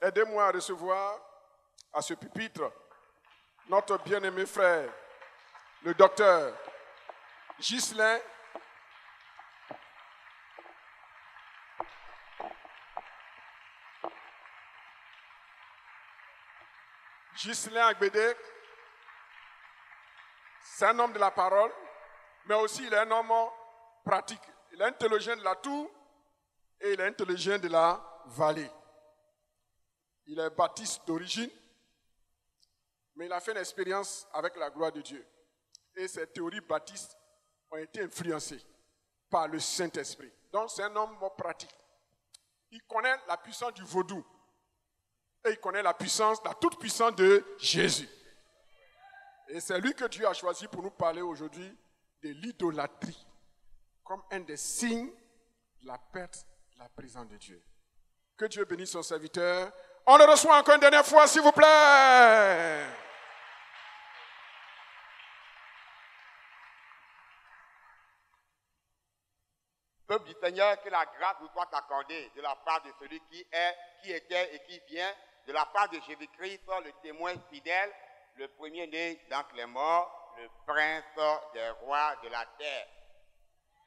Aidez-moi à recevoir à ce pupitre notre bien-aimé frère, le docteur Ghislain Agbede. C'est un homme de la parole, mais aussi il est un homme pratique. Il est un théologien de la tour et il est un théologien de la vallée. Il est baptiste d'origine, mais il a fait une expérience avec la gloire de Dieu. Et ses théories baptistes ont été influencées par le Saint-Esprit. Donc c'est un homme pratique. Il connaît la puissance du vaudou. Et il connaît la puissance, la toute puissance de Jésus. Et c'est lui que Dieu a choisi pour nous parler aujourd'hui de l'idolâtrie comme un des signes de la perte de la présence de Dieu. Que Dieu bénisse son serviteur. On le reçoit encore une dernière fois, s'il vous plaît. Peuple du Seigneur, que la grâce vous soit accordée de la part de celui qui est, qui était et qui vient, de la part de Jésus-Christ, le témoin fidèle, le premier-né d'entre les morts, le prince des rois de la terre,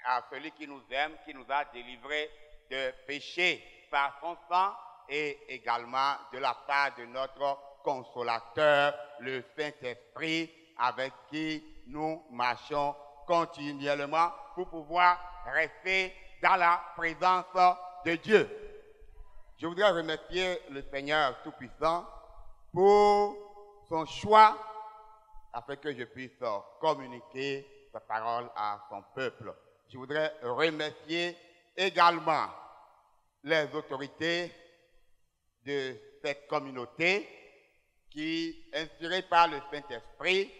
à celui qui nous aime, qui nous a délivrés de péché par son sang, et également de la part de notre consolateur, le Saint-Esprit, avec qui nous marchons continuellement pour pouvoir rester dans la présence de Dieu. Je voudrais remercier le Seigneur Tout-Puissant pour son choix afin que je puisse communiquer sa parole à son peuple. Je voudrais remercier également les autorités de cette communauté qui, inspirées par le Saint-Esprit,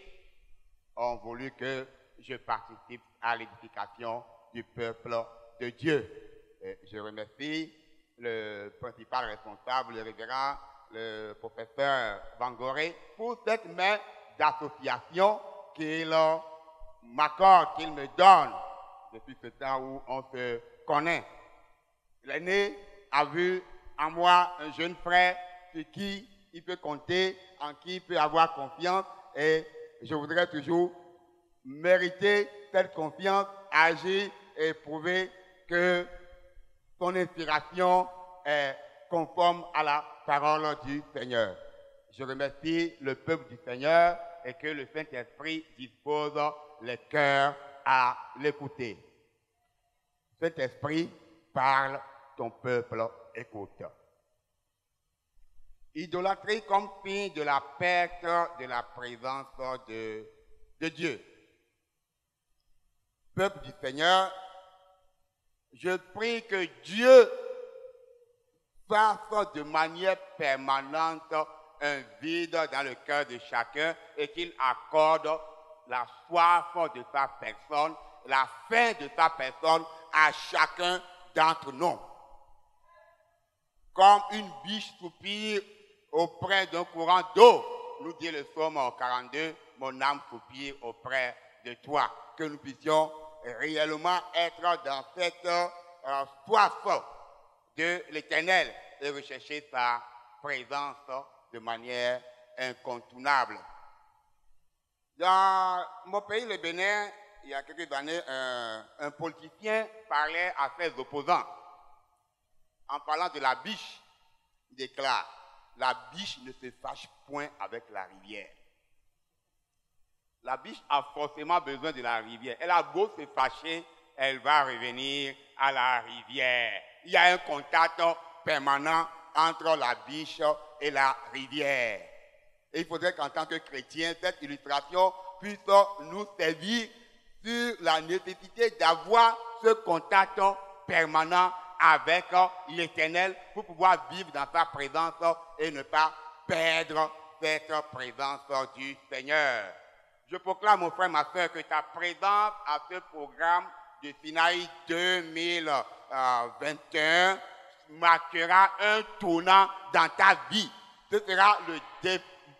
ont voulu que je participe à l'édification du peuple de Dieu. Et je remercie le principal responsable, le révérend, le professeur Vangoré, pour cette main d'association qu'il m'accorde, qu'il me donne depuis ce temps où on se connaît. L'aîné a vu en moi un jeune frère sur qui il peut compter, en qui il peut avoir confiance, et je voudrais toujours mériter cette confiance, agir et prouver que son inspiration est conforme à la parole du Seigneur. Je remercie le peuple du Seigneur et que le Saint-Esprit dispose les cœurs à l'écouter. Saint-Esprit, parle, ton peuple écoute. Idolâtrie comme signe de la perte de la présence de Dieu. Peuple du Seigneur, je prie que Dieu fasse de manière permanente un vide dans le cœur de chacun et qu'il accorde la soif de sa personne, la faim de sa personne à chacun d'entre nous. Comme une biche soupire auprès d'un courant d'eau, nous dit le psaume 42, mon âme soupire auprès de toi. Que nous puissions réellement être dans cette soif de l'Éternel et rechercher sa présence de manière incontournable. Dans mon pays, le Bénin, il y a quelques années, un politicien parlait à ses opposants. En parlant de la biche, il déclare, la biche ne se fâche point avec la rivière. La biche a forcément besoin de la rivière. Elle a beau se fâcher, elle va revenir à la rivière. Il y a un contact permanent entre la biche et la rivière. Et il faudrait qu'en tant que chrétien, cette illustration puisse nous servir sur la nécessité d'avoir ce contact permanent avec l'Éternel pour pouvoir vivre dans sa présence et ne pas perdre cette présence du Seigneur. Je proclame, mon frère, ma soeur, que ta présence à ce programme de Sinaï 2021 marquera un tournant dans ta vie. Ce sera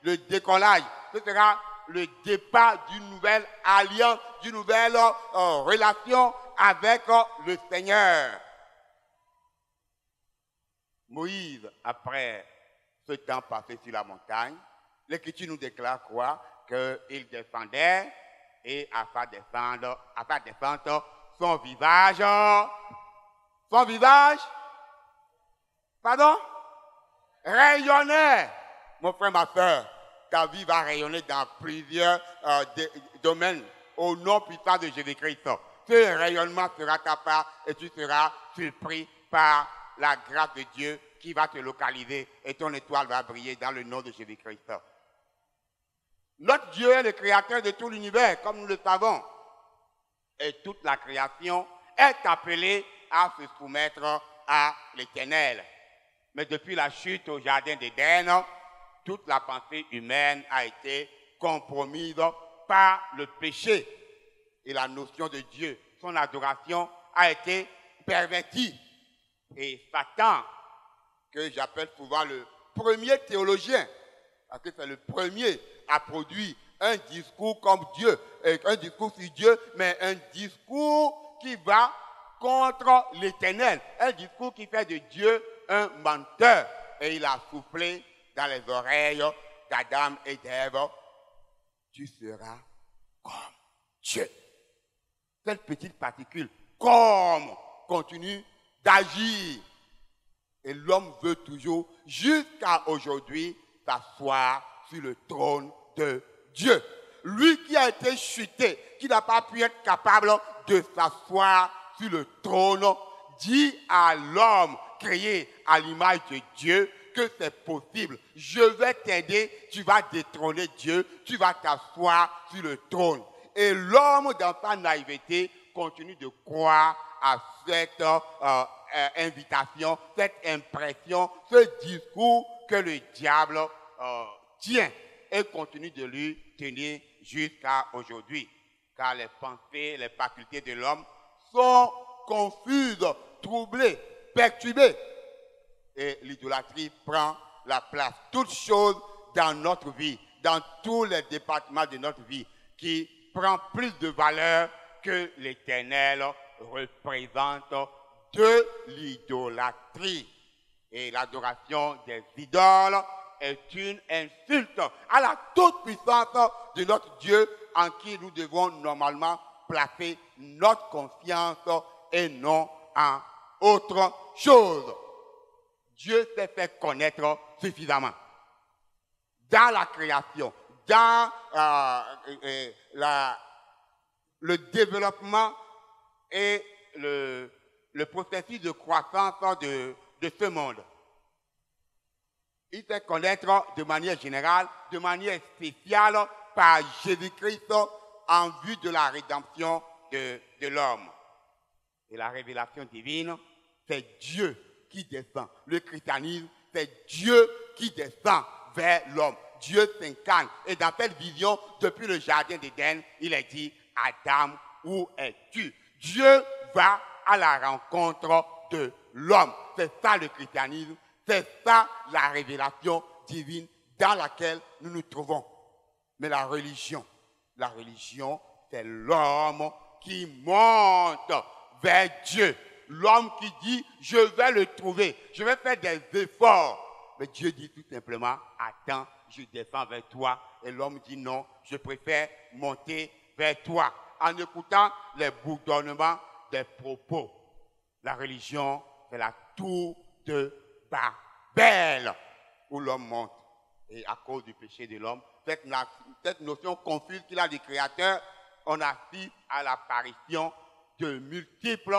le décollage, ce sera le départ d'une nouvelle alliance, d'une nouvelle relation avec le Seigneur. Moïse, après ce temps passé sur la montagne, l'Écriture nous déclare quoi? Qu'il descendait et afin défendre son visage, pardon, rayonnait. Mon frère, ma soeur, ta vie va rayonner dans plusieurs domaines au nom puissant de Jésus-Christ. Ce rayonnement sera ta part et tu seras surpris par la grâce de Dieu qui va te localiser et ton étoile va briller dans le nom de Jésus-Christ. Notre Dieu est le créateur de tout l'univers, comme nous le savons. Et toute la création est appelée à se soumettre à l'Éternel. Mais depuis la chute au jardin d'Éden, toute la pensée humaine a été compromise par le péché. Et la notion de Dieu, son adoration, a été pervertie. Et Satan, que j'appelle souvent le premier théologien, parce que c'est le premier à produire un discours comme Dieu, un discours sur Dieu, mais un discours qui va contre l'Éternel, un discours qui fait de Dieu un menteur. Et il a soufflé dans les oreilles d'Adam et d'Ève, tu seras comme Dieu. Cette petite particule, comme, continue d'agir. Et l'homme veut toujours, jusqu'à aujourd'hui, s'asseoir sur le trône de Dieu. Lui qui a été chuté, qui n'a pas pu être capable de s'asseoir sur le trône, dit à l'homme créé à l'image de Dieu que c'est possible. Je vais t'aider, tu vas détrôner Dieu, tu vas t'asseoir sur le trône. Et l'homme, dans sa naïveté, continue de croire à cette invitation, cette impression, ce discours que le diable tient et continue de lui tenir jusqu'à aujourd'hui. Car les pensées, les facultés de l'homme sont confuses, troublées, perturbées. Et l'idolâtrie prend la place. Toute chose dans notre vie, dans tous les départements de notre vie, qui prend plus de valeur que l'Éternel représente de l'idolâtrie. Et l'adoration des idoles est une insulte à la toute-puissance de notre Dieu en qui nous devons normalement placer notre confiance et non en autre chose. Dieu s'est fait connaître suffisamment dans la création, dans le développement et le processus de croissance de ce monde. Il fait connaître de manière générale, de manière spéciale par Jésus-Christ en vue de la rédemption de l'homme. Et la révélation divine, c'est Dieu qui descend. Le christianisme, c'est Dieu qui descend vers l'homme. Dieu s'incarne. Et dans cette vision, depuis le jardin d'Éden, il est dit, Adam, où es-tu? Dieu va à la rencontre de l'homme. C'est ça le christianisme. C'est ça la révélation divine dans laquelle nous nous trouvons. Mais la religion, c'est l'homme qui monte vers Dieu. L'homme qui dit, je vais le trouver, je vais faire des efforts. Mais Dieu dit tout simplement, attends, je descends vers toi. Et l'homme dit non, je préfère monter vers toi. En écoutant les bourdonnements des propos. La religion, c'est la tour de Babel où l'homme monte. Et à cause du péché de l'homme, cette notion confuse qu'il a du Créateur, on assiste à l'apparition de multiples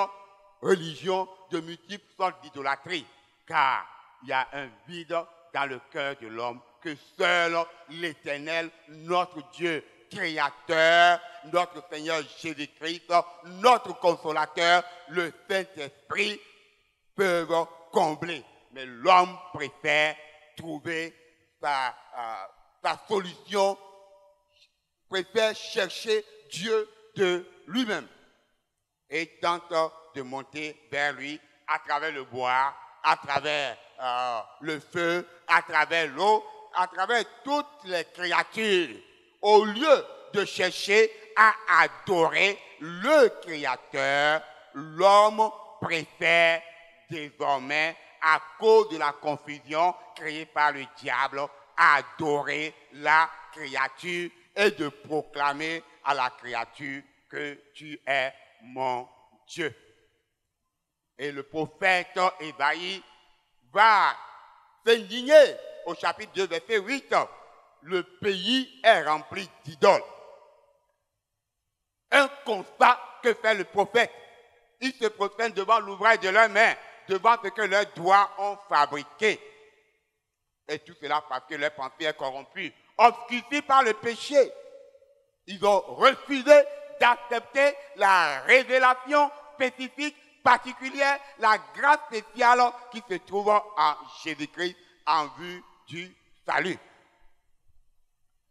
religions, de multiples sortes d'idolâtrie. Car il y a un vide dans le cœur de l'homme que seul l'Éternel, notre Dieu Créateur, notre Seigneur Jésus-Christ, notre Consolateur, le Saint-Esprit peuvent combler. Mais l'homme préfère trouver sa solution, préfère chercher Dieu de lui-même et tente de monter vers lui à travers le bois, à travers le feu, à travers l'eau, à travers toutes les créatures, au lieu de chercher à adorer le Créateur. L'homme préfère désormais à cause de la confusion créée par le diable, adorer la créature et de proclamer à la créature que tu es mon Dieu. Et le prophète Ésaïe va s'indigner au chapitre 2, verset 8. Le pays est rempli d'idoles. Un constat que fait le prophète. Ils se prosternent devant l'ouvrage de leurs mains, devant ce que leurs doigts ont fabriqué. Et tout cela parce que leur pensée est corrompue, obscurcie par le péché. Ils ont refusé d'accepter la révélation spécifique, particulière, la grâce spéciale qui se trouve en Jésus-Christ en vue du salut.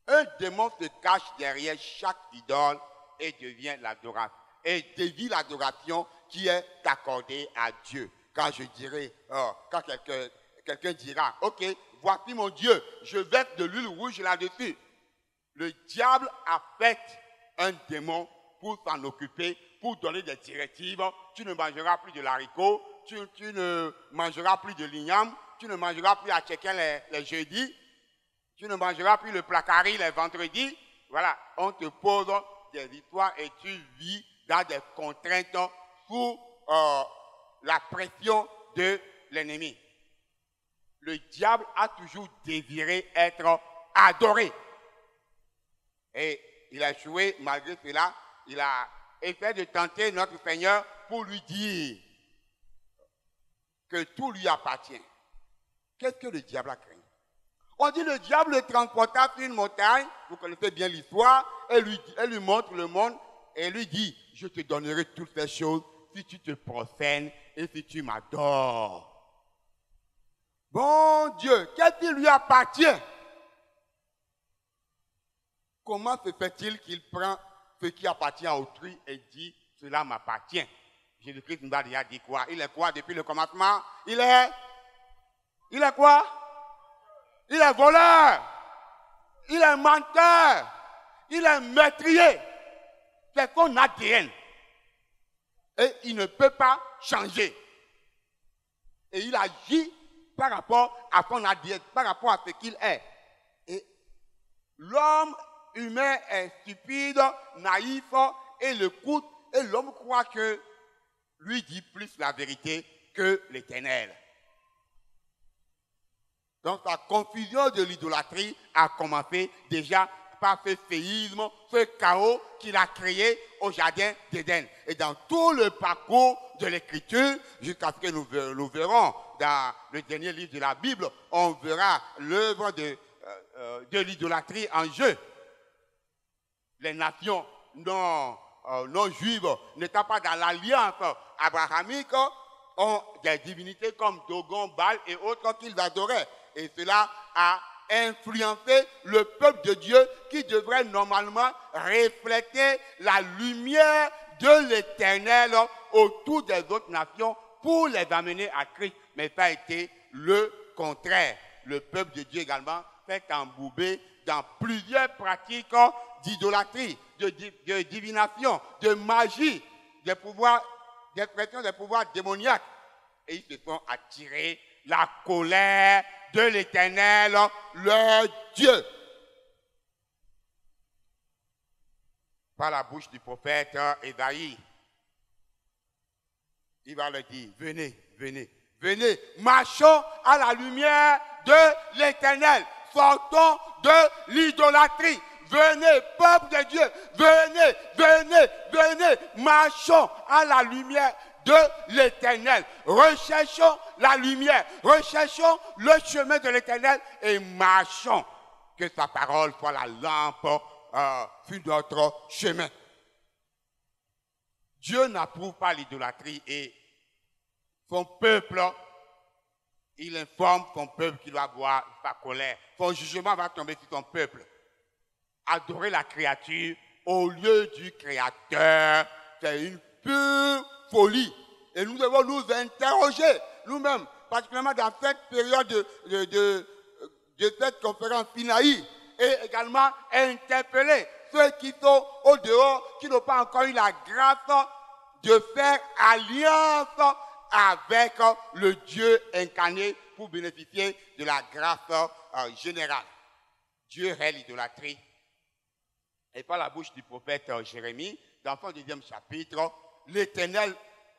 Un démon se cache derrière chaque idole et devient l'adoration. Et dévie l'adoration qui est accordée à Dieu. Quand je dirais, quand quelqu'un dira, ok, voici mon Dieu, je verse de l'huile rouge là-dessus. Le diable a fait un démon pour s'en occuper, pour donner des directives. Tu ne mangeras plus de l'haricot, tu ne mangeras plus de l'igname, tu ne mangeras plus à chacun les jeudis, tu ne mangeras plus le placari les vendredis. Voilà, on te pose des histoires et tu vis dans des contraintes sous la pression de l'ennemi. Le diable a toujours désiré être adoré. Et il a joué, malgré cela, il a essayé de tenter notre Seigneur pour lui dire que tout lui appartient. Qu'est-ce que le diable a créé? On dit le diable le transporta sur une montagne, vous connaissez bien l'histoire, et lui montre le monde et lui dit, je te donnerai toutes ces choses si tu te prosternes et si tu m'adores. Bon Dieu, qu'est-ce qui lui appartient? Comment se fait-il qu'il prend ce qui appartient à autrui et dit, cela m'appartient? Jésus-Christ nous a déjà dit quoi? Il est quoi depuis le commencement? Il est quoi? Il est voleur. Il est menteur. Il est meurtrier. C'est son ADN. Et il ne peut pas changer. Et il agit par rapport à son ADN, par rapport à ce qu'il est. Et l'homme humain est stupide, naïf, et l'écoute, et l'homme croit que lui dit plus la vérité que l'Éternel. Donc la confusion de l'idolâtrie a commencé déjà par ce séisme, ce chaos qu'il a créé au jardin d'Éden. Et dans tout le parcours de l'Écriture, jusqu'à ce que nous verrons dans le dernier livre de la Bible, on verra l'œuvre de l'idolâtrie en jeu. Les nations non juives n'étant pas dans l'alliance abrahamique ont des divinités comme Dogon, Baal et autres qu'ils adoraient. Et cela a influencé le peuple de Dieu qui devrait normalement refléter la lumière de l'Éternel autour des autres nations pour les amener à Christ. Mais ça a été le contraire. Le peuple de Dieu également s'est embourbé dans plusieurs pratiques d'idolâtrie, de divination, de magie, des pouvoirs, d'expression des pouvoirs démoniaques. Et ils se sont attirés la colère de l'Éternel, leur Dieu. Par la bouche du prophète Ésaïe, il va leur dire, venez, venez, venez, marchons à la lumière de l'Éternel, sortons de l'idolâtrie. Venez, peuple de Dieu, venez, venez, venez, marchons à la lumière de l'Éternel. Recherchons la lumière, recherchons le chemin de l'Éternel et marchons. Que sa parole soit la lampe sur notre chemin. Dieu n'approuve pas l'idolâtrie et son peuple, il informe son peuple qu'il doit voir sa colère. Son jugement va tomber sur son peuple. Adorer la créature au lieu du Créateur, c'est une pure folie. Et nous devons nous interroger nous-mêmes, particulièrement dans cette période de cette conférence Sinaï, et également interpeller ceux qui sont au dehors, qui n'ont pas encore eu la grâce de faire alliance avec le Dieu incarné pour bénéficier de la grâce générale. Dieu est l'idolâtrie. Et par la bouche du prophète Jérémie, dans son 2e chapitre, l'Éternel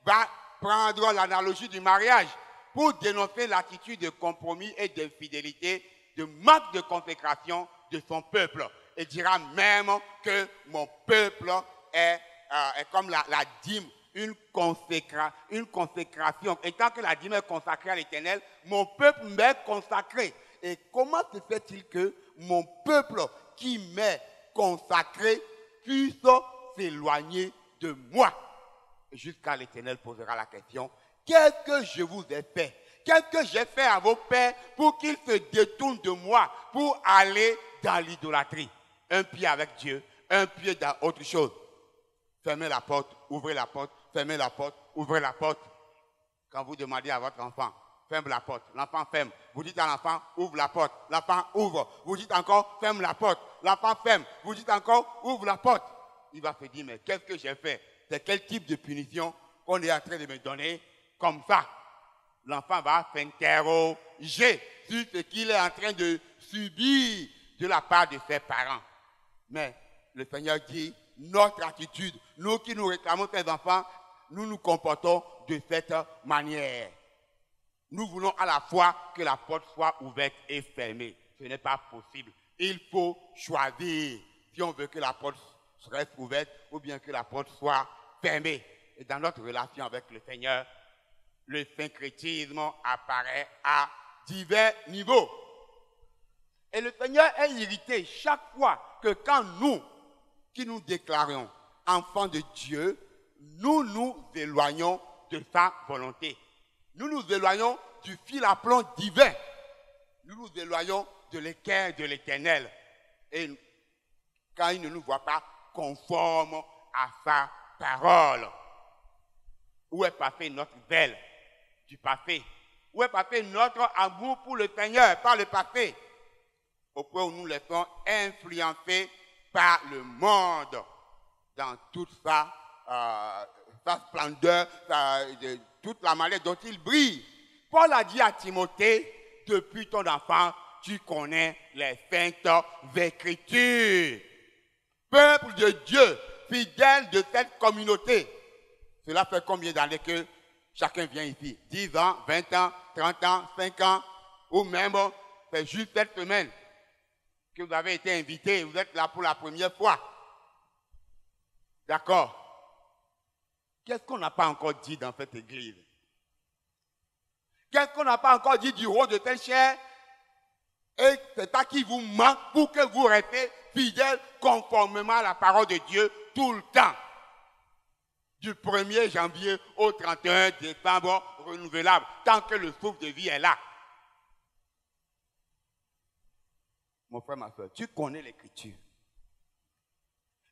va prendre l'analogie du mariage pour dénoncer l'attitude de compromis et d'infidélité, de manque de consécration de son peuple. Il dira même que mon peuple est comme la dîme, une consécration. Et tant que la dîme est consacrée à l'Éternel, mon peuple m'est consacré. Et comment se fait-il que mon peuple qui m'est consacré puisse s'éloigner de moi? Jusqu'à l'Éternel posera la question, qu'est-ce que je vous ai fait? Qu'est-ce que j'ai fait à vos pères pour qu'ils se détournent de moi, pour aller dans l'idolâtrie? Un pied avec Dieu, un pied dans autre chose. Fermez la porte, ouvrez la porte, fermez la porte, ouvrez la porte. Quand vous demandez à votre enfant, ferme la porte, l'enfant ferme. Vous dites à l'enfant, ouvre la porte, l'enfant ouvre. Vous dites encore, ferme la porte, l'enfant ferme. Vous dites encore, ouvre la porte. Il va se dire, mais qu'est-ce que j'ai fait? C'est quel type de punition qu'on est en train de me donner comme ça? L'enfant va s'interroger sur ce qu'il est en train de subir de la part de ses parents. Mais le Seigneur dit, notre attitude, nous qui nous réclamons ces enfants, nous nous comportons de cette manière. Nous voulons à la fois que la porte soit ouverte et fermée. Ce n'est pas possible. Il faut choisir si on veut que la porte reste ouverte ou bien que la porte soit fermée. Et dans notre relation avec le Seigneur, le syncrétisme apparaît à divers niveaux. Et le Seigneur est irrité chaque fois que quand nous, qui nous déclarons enfants de Dieu, nous nous éloignons de sa volonté. Nous nous éloignons du fil à plomb divin. Nous nous éloignons de l'équerre de l'Éternel. Et quand il ne nous voit pas conformes à sa parole. Où est passé notre zèle du passé? Où est passé notre amour pour le Seigneur par le passé? Au point où nous laissons influencer par le monde dans toute sa splendeur, toute la manière dont il brille. Paul a dit à Timothée, depuis ton enfant, tu connais les saintes Écritures. Peuple de Dieu, fidèle de cette communauté. Cela fait combien d'années que chacun vient ici? 10 ans, 20 ans, 30 ans, 5 ans, ou même, c'est juste cette semaine que vous avez été invité, vous êtes là pour la première fois. D'accord? Qu'est-ce qu'on n'a pas encore dit dans cette église? Qu'est-ce qu'on n'a pas encore dit du rôle de telle chair? Et c'est ça qui vous manque pour que vous restez fidèles conformément à la parole de Dieu tout le temps. Du 1er janvier au 31 décembre renouvelable, tant que le souffle de vie est là. Mon frère, ma soeur, tu connais l'Écriture.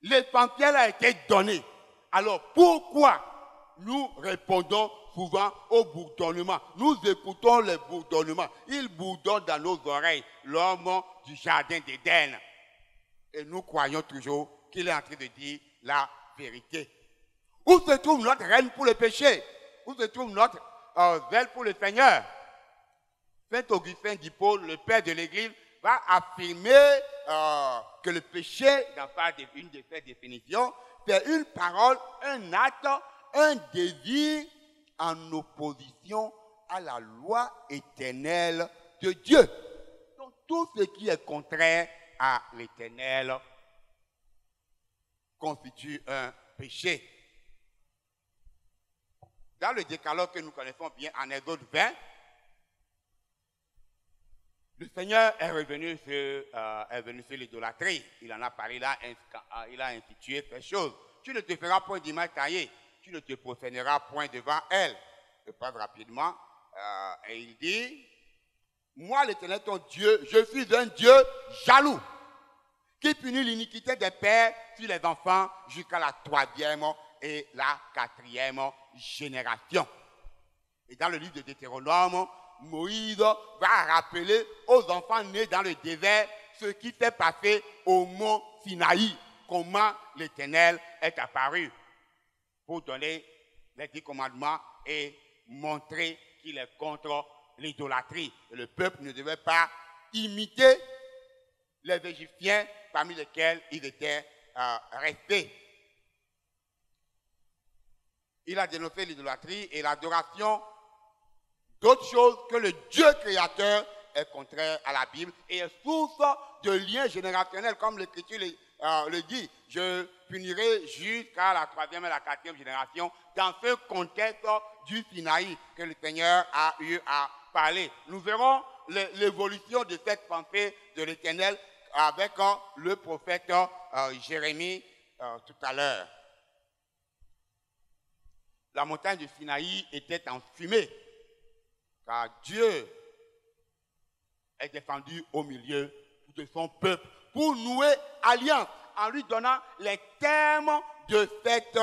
L'essentiel a été donné. Alors pourquoi nous répondons souvent au bourdonnement? Nous écoutons les bourdonnements. Ils bourdonnent dans nos oreilles, l'homme du jardin d'Éden. Et nous croyons toujours qu'il est en train de dire la vérité. Où se trouve notre haine pour le péché? Où se trouve notre zèle pour le Seigneur? Saint Augustin d'Hippone, le père de l'Église, va affirmer que le péché, dans une de ses définitions, c'est une parole, un acte, un désir en opposition à la loi éternelle de Dieu. Donc tout ce qui est contraire à l'Éternel constitue un péché. Dans le décalogue que nous connaissons bien en Exode 20, le Seigneur est revenu sur l'idolâtrie. Il en a parlé là, il a institué ces choses. Tu ne te feras point d'image taillée, tu ne te prosterneras point devant elle. Je passe rapidement. Et il dit, moi l'Éternel ton Dieu, je suis un Dieu jaloux, qui punit l'iniquité des pères sur les enfants jusqu'à la 3e et la 4e génération. Et dans le livre de Deutéronome, Moïse va rappeler aux enfants nés dans le désert ce qui s'est passé au mont Sinaï, comment l'Éternel est apparu pour donner les 10 commandements et montrer qu'il est contre l'idolâtrie. Le peuple ne devait pas imiter les Égyptiens parmi lesquels ils étaient restés. Il a dénoncé l'idolâtrie et l'adoration d'autres choses que le Dieu créateur est contraire à la Bible et est source de liens générationnels, comme l'Écriture le dit. Je punirai jusqu'à la 3e et la 4e génération dans ce contexte du Sinaï que le Seigneur a eu à parler. Nous verrons l'évolution de cette pensée de l'Éternel avec le prophète Jérémie tout à l'heure. La montagne du Sinaï était en fumée, car Dieu est descendu au milieu de son peuple pour nouer alliance, en lui donnant les termes de cette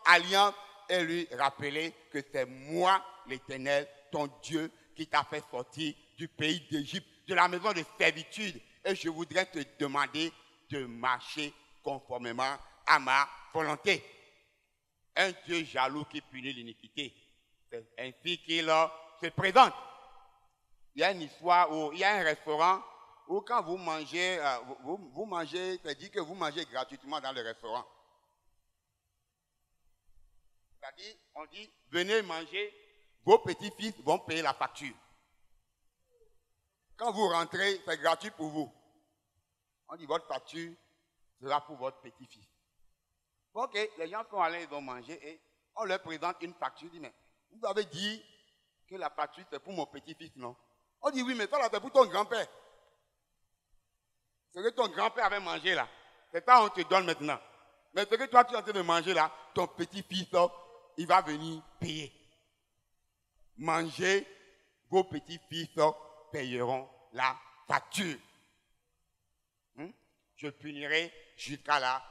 alliance et lui rappeler que c'est moi, l'Éternel, ton Dieu, qui t'a fait sortir du pays d'Égypte, de la maison de servitude. Et je voudrais te demander de marcher conformément à ma volonté. Un Dieu jaloux qui punit l'iniquité. C'est ainsi qu'il se présente. Il y a une histoire où il y a un restaurant où quand vous mangez, vous mangez, c'est dit que vous mangez gratuitement dans le restaurant. C'est-à-dire, on dit, venez manger, vos petits-fils vont payer la facture. Quand vous rentrez, c'est gratuit pour vous. On dit, votre facture sera pour votre petit-fils. Ok, les gens sont allés, ils ont mangé et on leur présente une facture. On dit, mais vous avez dit que la facture c'est pour mon petit-fils, non? On dit, oui, mais ça là c'est pour ton grand-père. Ce que ton grand-père avait mangé là, c'est ça qu'on te donne maintenant. Mais ce que toi tu es en train de manger là, ton petit-fils, il va venir payer. Mangez, vos petits-fils payeront la facture. Je punirai jusqu'à la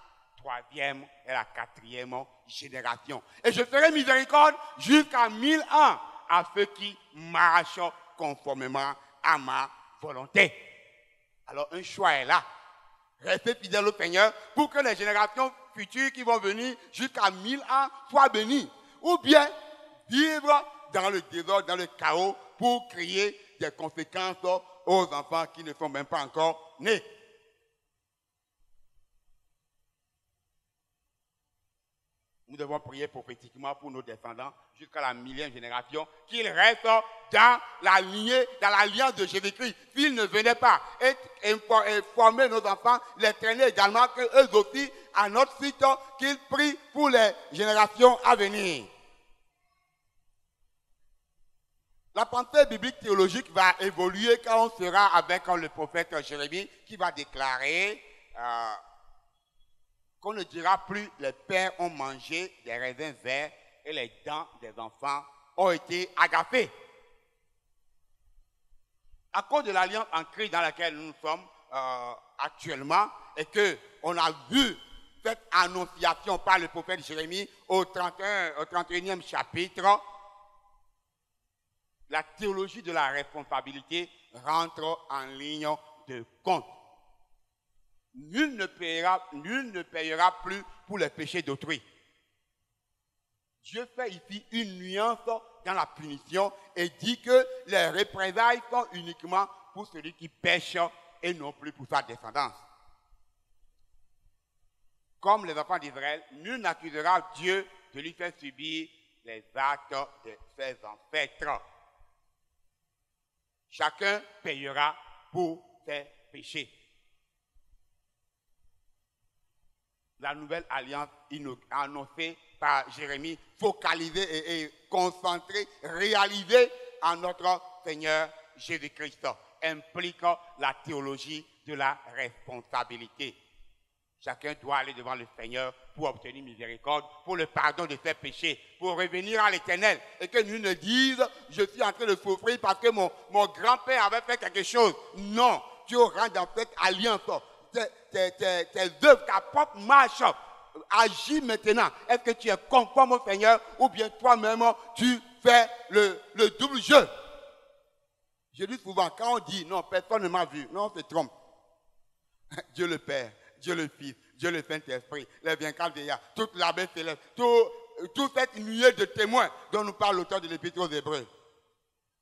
3e et la 4e génération. Et je ferai miséricorde jusqu'à 1000 ans à ceux qui marchent conformément à ma volonté. Alors un choix est là. Restez fidèles au Seigneur pour que les générations futures qui vont venir jusqu'à 1000 ans soient bénies. Ou bien vivre dans le désordre, dans le chaos pour créer des conséquences aux enfants qui ne sont même pas encore nés. Nous devons prier prophétiquement pour nos descendants jusqu'à la 1000e génération, qu'ils restent dans la lignée, dans l'alliance de Jésus-Christ. S'ils ne venaient pas et former nos enfants, les traîner également, qu'eux aussi, à notre site, qu'ils prient pour les générations à venir. La pensée biblique théologique va évoluer quand on sera avec le prophète Jérémie qui va déclarer qu'on ne dira plus les pères ont mangé des raisins verts et les dents des enfants ont été agacées. À cause de l'alliance en Christ dans laquelle nous sommes actuellement et qu'on a vu cette annonciation par le prophète Jérémie au 31e chapitre, la théologie de la responsabilité rentre en ligne de compte. Nul ne payera plus pour les péchés d'autrui. Dieu fait ici une nuance dans la punition et dit que les représailles sont uniquement pour celui qui pêche et non plus pour sa descendance. Comme les enfants d'Israël, nul n'accusera Dieu de lui faire subir les actes de ses ancêtres. Chacun payera pour ses péchés. La nouvelle alliance annoncée par Jérémie, focalisée et concentrée, réalisée en notre Seigneur Jésus-Christ, implique la théologie de la responsabilité. Chacun doit aller devant le Seigneur pour obtenir miséricorde, pour le pardon de ses péchés, pour revenir à l'Éternel. Et que nous ne dise, je suis en train de souffrir parce que mon grand-père avait fait quelque chose. Non, tu auras dans cette alliance tes œuvres, ta propre marche. Agis maintenant. Est-ce que tu es conforme au Seigneur ou bien toi-même tu fais le double jeu? Je dis souvent, quand on dit non, personne ne m'a vu, non, on se trompe. Dieu le Père, Dieu le Fils, Dieu le Saint-Esprit, les 24 veillards, toute la bête céleste, tout toute cette nuée de témoins dont nous parle l'auteur de l'Épître aux Hébreux,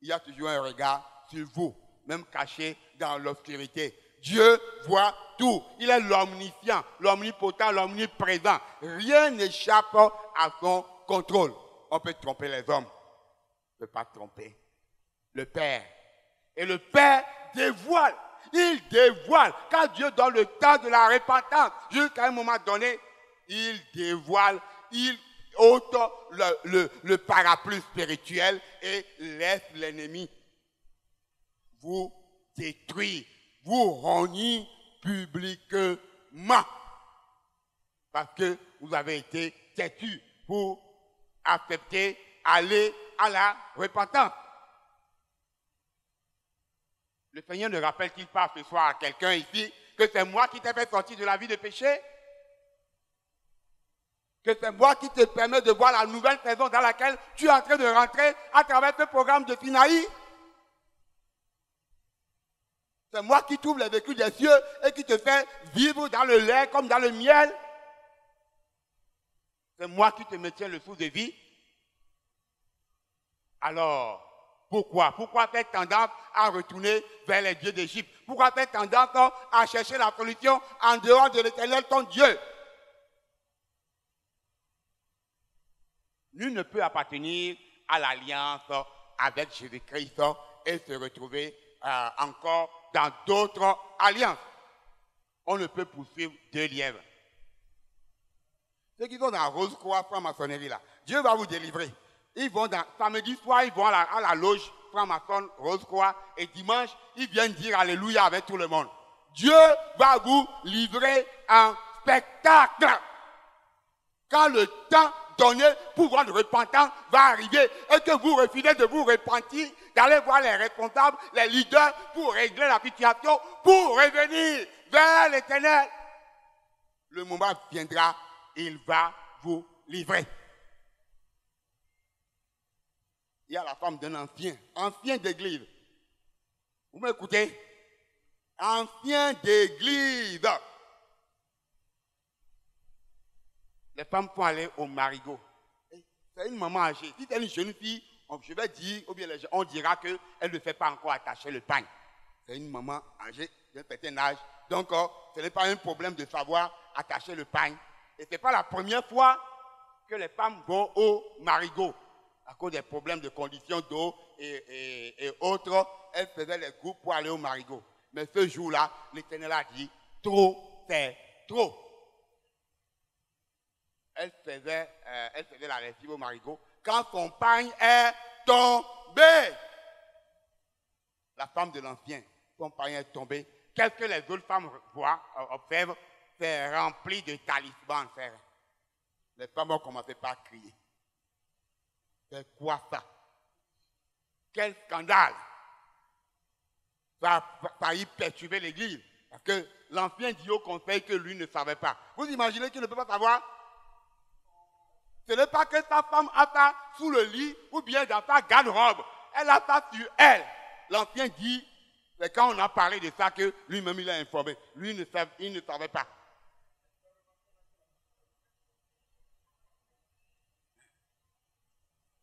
il y a toujours un regard sur vous, même caché dans l'obscurité. Dieu voit tout. Il est l'omniscient, l'omnipotent, l'omniprésent. Rien n'échappe à son contrôle. On peut tromper les hommes. On ne peut pas tromper le Père. Et le Père dévoile. Il dévoile. Quand Dieu donne le temps de la repentance, jusqu'à un moment donné, il dévoile, il ôte le parapluie spirituel et laisse l'ennemi vous détruire, vous renier publiquement. Parce que vous avez été têtus pour accepter, aller à la repentance. Le Seigneur ne rappelle-t-il pas ce soir à quelqu'un ici que c'est moi qui t'ai fait sortir de la vie de péché? Que c'est moi qui te permets de voir la nouvelle saison dans laquelle tu es en train de rentrer à travers ce programme de Sinaï? C'est moi qui t'ouvre les vécus des cieux et qui te fait vivre dans le lait comme dans le miel. C'est moi qui te maintiens le souffle de vie. Alors, pourquoi faire tendance à retourner vers les dieux d'Égypte? Pourquoi faire tendance à chercher la solution en dehors de l'Éternel, ton Dieu? Nul ne peut appartenir à l'alliance avec Jésus-Christ et se retrouver encore dans d'autres alliances. On ne peut poursuivre deux lièvres. Ceux qui sont dans Rose-Croix, franc-maçonnerie là, Dieu va vous délivrer. Ils vont samedi soir, ils vont à la loge franc-maçonne Rose-Croix et dimanche, ils viennent dire Alléluia avec tout le monde. Dieu va vous livrer un spectacle. Quand le temps donné pour votre repentance va arriver et que vous refusez de vous repentir, d'aller voir les responsables, les leaders pour régler la situation, pour revenir vers l'Éternel. Le moment viendra, il va vous livrer. Il y a la femme d'un ancien d'église. Vous m'écoutez? Ancien d'église. Les femmes sont allées au marigot. C'est une maman âgée. Si c'est une jeune fille, je vais dire, ou bien on dira qu'elle ne fait pas encore attacher le pagne. C'est une maman âgée d'un certain âge. Donc, ce n'est pas un problème de savoir attacher le pagne. Et ce n'est pas la première fois que les femmes vont au marigot. À cause des problèmes de conditions d'eau et autres, elles faisaient les groupes pour aller au marigot. Mais ce jour-là, l'Éternel a dit, trop, c'est trop. Elle faisait la lessive au marigot quand son pagne est tombé. La femme de l'ancien, son pagne est tombé. Qu'est-ce que les autres femmes voient, observent? C'est rempli de talismans. Les femmes ont commencé par crier. C'est quoi ça? Quel scandale! Ça a failli perturber l'église. Parce que l'ancien dit au conseil que lui ne savait pas. Vous imaginez qu'il ne peut pas savoir? Ce n'est pas que sa femme a ça sous le lit ou bien dans sa garde-robe. Elle a ça sur elle. L'ancien dit, c'est quand on a parlé de ça que lui-même il a informé. Lui, il ne savait pas.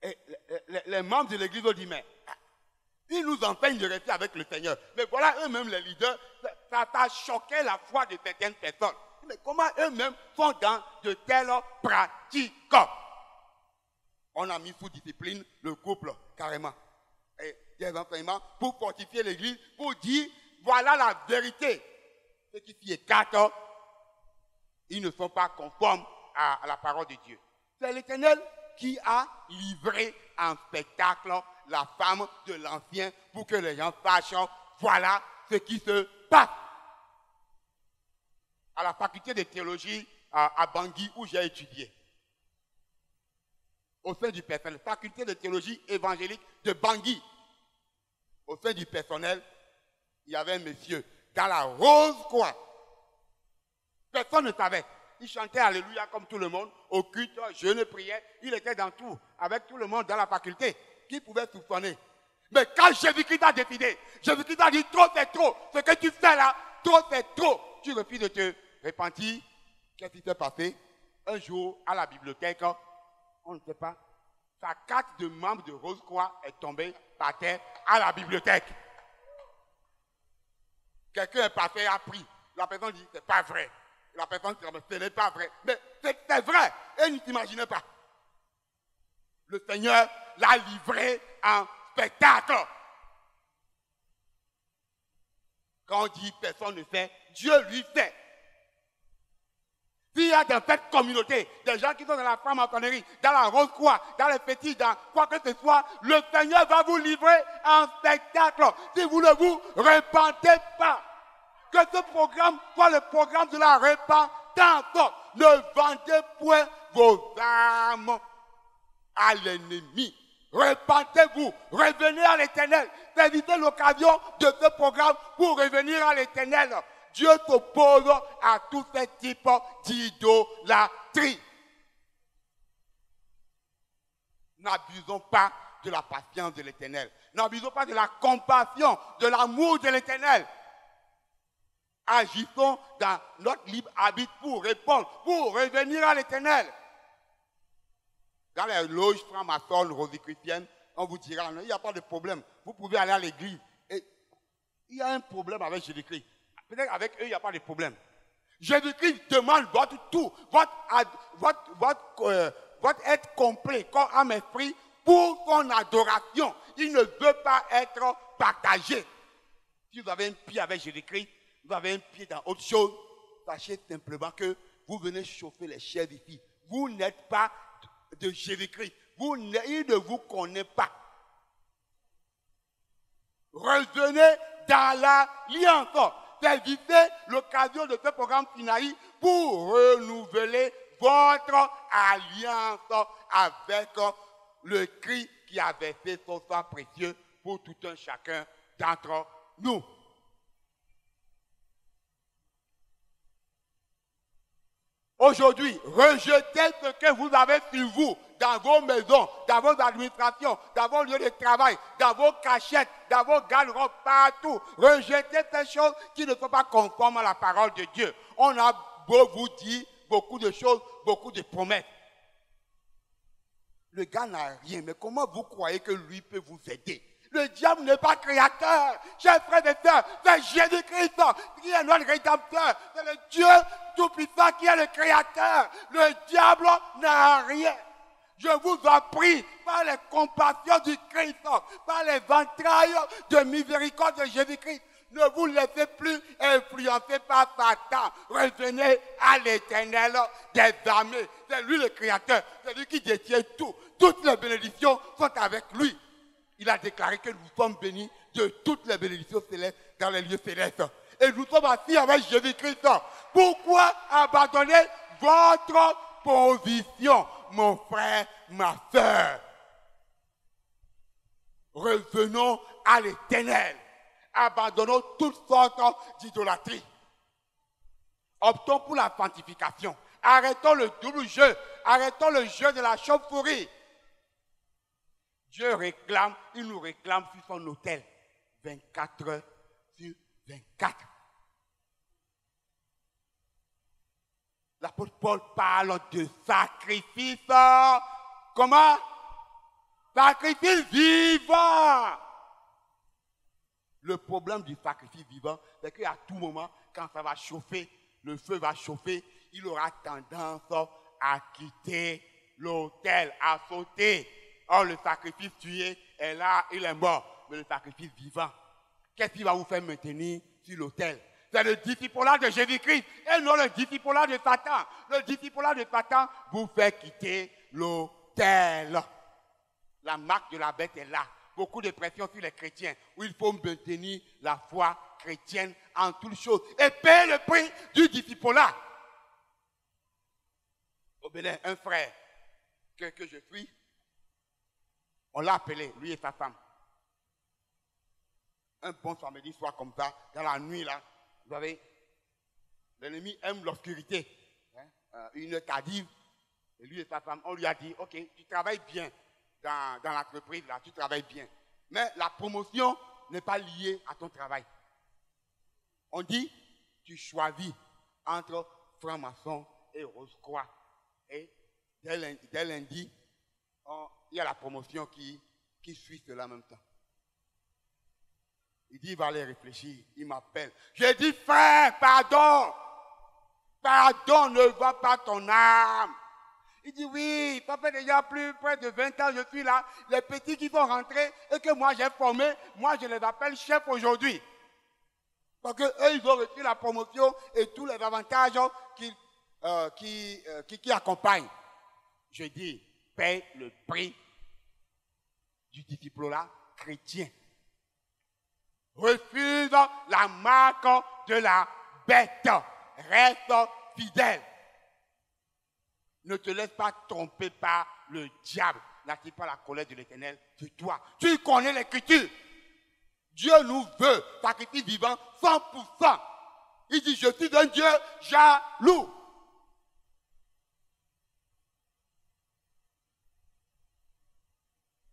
Et les membres de l'église ont dit, mais ils nous enseignent de rester avec le Seigneur. Mais voilà, eux-mêmes, les leaders, ça a choqué la foi de certaines personnes. Mais comment eux-mêmes sont dans de telles pratiques? On a mis sous discipline le couple, carrément. Et des enseignements pour fortifier l'église, pour dire, voilà la vérité. Ceux qui s'y écartent, ils ne sont pas conformes à la parole de Dieu. C'est l'Éternel qui a livré en spectacle la femme de l'ancien pour que les gens sachent, voilà ce qui se passe. À la faculté de théologie à Bangui où j'ai étudié. Au sein du personnel, faculté de théologie évangélique de Bangui. Au sein du personnel, il y avait un monsieur dans la Rose-Croix. Personne ne savait. Il chantait Alléluia comme tout le monde. Au culte, jeûne, priait. Il était dans tout, avec tout le monde dans la faculté. Qui pouvait soupçonner? Mais quand Jésus-Christ a décidé, Jésus-Christ a dit trop c'est trop. Ce que tu fais là, trop c'est trop. Tu refuses de te repentir. Qu'est-ce qui s'est passé? Un jour, à la bibliothèque, on ne sait pas. Sa carte de membre de Rose-Croix est tombée par terre à la bibliothèque. Quelqu'un est passé et a pris. La personne dit, c'est pas vrai. La personne dit, ce n'est pas vrai. Mais c'est vrai. Et il ne s'imaginait pas. Le Seigneur l'a livré en spectacle. Quand on dit personne ne sait, Dieu lui sait. S'il y a dans cette communauté des gens qui sont dans la franc-maçonnerie, dans la Rose-Croix, dans les fétiches, dans quoi que ce soit, le Seigneur va vous livrer un spectacle. Si vous ne vous repentez pas, que ce programme soit le programme de la repentance. Ne vendez point vos âmes à l'ennemi. Repentez-vous, revenez à l'Éternel. Saisissez l'occasion de ce programme pour revenir à l'Éternel. Dieu s'oppose à tous ces types d'idolâtrie. N'abusons pas de la patience de l'Éternel. N'abusons pas de la compassion, de l'amour de l'Éternel. Agissons dans notre libre arbitre pour répondre, pour revenir à l'Éternel. Dans les loges franc-maçonnes, rosicruciennes, on vous dira, non, il n'y a pas de problème. Vous pouvez aller à l'église. Et il y a un problème avec Jésus-Christ. Peut-être avec eux, il n'y a pas de problème. Jésus-Christ demande votre tout, votre être complet, corps, âme, esprit, pour son adoration. Il ne veut pas être partagé. Si vous avez un pied avec Jésus-Christ, vous avez un pied dans autre chose, sachez simplement que vous venez chauffer les chairs ici. Vous n'êtes pas de Jésus-Christ. Il ne vous connaît pas. Revenez dans l'alliance. Saisissez l'occasion de ce programme Sinaï pour renouveler votre alliance avec le Christ qui a versé son sang précieux pour tout un chacun d'entre nous. Aujourd'hui, rejetez ce que vous avez sur vous, dans vos maisons, dans vos administrations, dans vos lieux de travail, dans vos cachettes, dans vos garde-robes, partout. Rejetez ces choses qui ne sont pas conformes à la parole de Dieu. On a beau vous dire beaucoup de choses, beaucoup de promesses. Le gars n'a rien, mais comment vous croyez que lui peut vous aider? Le diable n'est pas créateur. Chers frères et sœurs, c'est Jésus-Christ qui est notre rédempteur. C'est le Dieu tout-puissant qui est le créateur. Le diable n'a rien. Je vous en prie, par les compassions du Christ, par les entrailles de miséricorde de Jésus-Christ, ne vous laissez plus influencer par Satan. Revenez à l'Éternel des armées. C'est lui le créateur. C'est lui qui détient tout. Toutes les bénédictions sont avec lui. Il a déclaré que nous sommes bénis de toutes les bénédictions célestes dans les lieux célestes. Et nous sommes assis avec Jésus-Christ. Pourquoi abandonner votre position, mon frère, ma soeur? Revenons à l'Éternel. Abandonnons toutes sortes d'idolâtrie. Optons pour la sanctification. Arrêtons le double jeu. Arrêtons le jeu de la chauve-souris. Dieu réclame, il nous réclame sur son autel 24 heures sur 24. L'apôtre Paul parle de sacrifice. Comment? Sacrifice vivant. Le problème du sacrifice vivant, c'est qu'à tout moment, quand ça va chauffer, le feu va chauffer, il aura tendance à quitter l'autel, à sauter. Or, le sacrifice tué est là, il est mort. Mais le sacrifice vivant, qu'est-ce qui va vous faire maintenir sur l'autel? C'est le discipulat de Jésus-Christ et non le discipulat de Satan. Le discipulat de Satan vous fait quitter l'autel. La marque de la bête est là. Beaucoup de pression sur les chrétiens où il faut maintenir la foi chrétienne en toutes choses et payer le prix du discipulat. Au Bénin, un frère que je suis, on l'a appelé, lui et sa femme. Un bon samedi soir comme ça, dans la nuit là, vous savez, l'ennemi aime l'obscurité. Une heure tardive, et lui et sa femme, on lui a dit, ok, tu travailles bien dans l'entreprise là, tu travailles bien. Mais la promotion n'est pas liée à ton travail. On dit, tu choisis entre franc-maçon et Rose-Croix. Et dès lundi, il y a la promotion qui suit cela en même temps. Il dit, il va aller réfléchir. Il m'appelle. J'ai dit, frère, pardon. Pardon, ne vends pas ton âme. Il dit, oui, ça fait déjà plus près de 20 ans, je suis là. Les petits qui vont rentrer et que moi j'ai formé, moi je les appelle chefs aujourd'hui. Parce qu'eux, ils ont reçu la promotion et tous les avantages qui accompagnent. Je dis, paye le prix du disciple-là chrétien. Refuse la marque de la bête. Reste fidèle. Ne te laisse pas tromper par le diable. N'attire pas la colère de l'Éternel sur toi. Tu connais l'Écriture. Dieu nous veut sacrifice vivant 100%. Il dit, je suis un Dieu jaloux.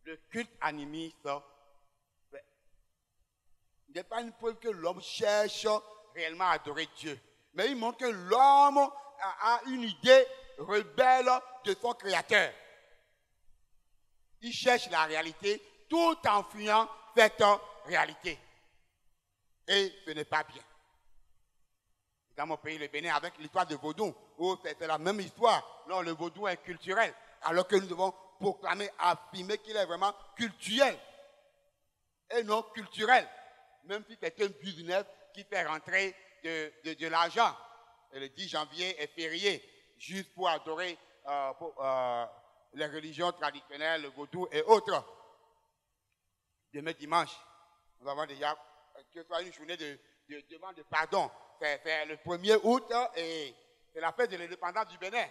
Le culte animiste n'est pas une preuve que l'homme cherche réellement à adorer Dieu. Mais il montre que l'homme a une idée rebelle de son créateur. Il cherche la réalité tout en fuyant cette réalité. Et ce n'est pas bien. Dans mon pays, le Bénin, avec l'histoire de Vaudou, où c'est la même histoire. Non, le Vaudou est culturel. Alors que nous devons proclamer, affirmer qu'il est vraiment culturel. Et non culturel. Même si c'est un business qui fait rentrer de l'argent. Et le 10 janvier est férié, juste pour adorer les religions traditionnelles, le vaudou et autres. Demain dimanche, nous avons déjà, que ce soit une journée de demande de pardon. C'est le 1er août et c'est la fête de l'indépendance du Bénin.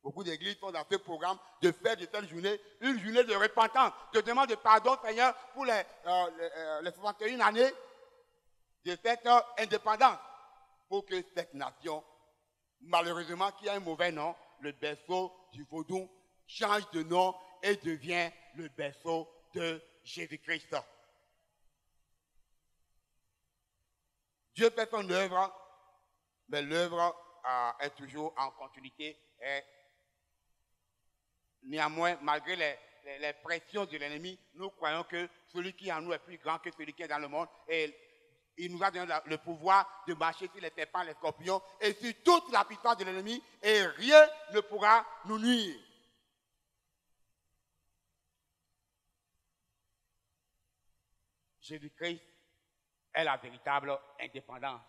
Beaucoup d'églises sont dans ce programme de faire de cette journée une journée de repentance, de demande de pardon, Seigneur, pour les 61 années de cette indépendance. Pour que cette nation, malheureusement, qui a un mauvais nom, le berceau du vaudou, change de nom et devient le berceau de Jésus-Christ. Dieu fait son œuvre, mais l'œuvre est toujours en continuité. Et néanmoins, malgré les pressions de l'ennemi, nous croyons que celui qui est en nous est plus grand que celui qui est dans le monde. Et il nous a donné le pouvoir de marcher sur les serpents, les scorpions et sur toute la puissance de l'ennemi et rien ne pourra nous nuire. Jésus-Christ est la véritable indépendance.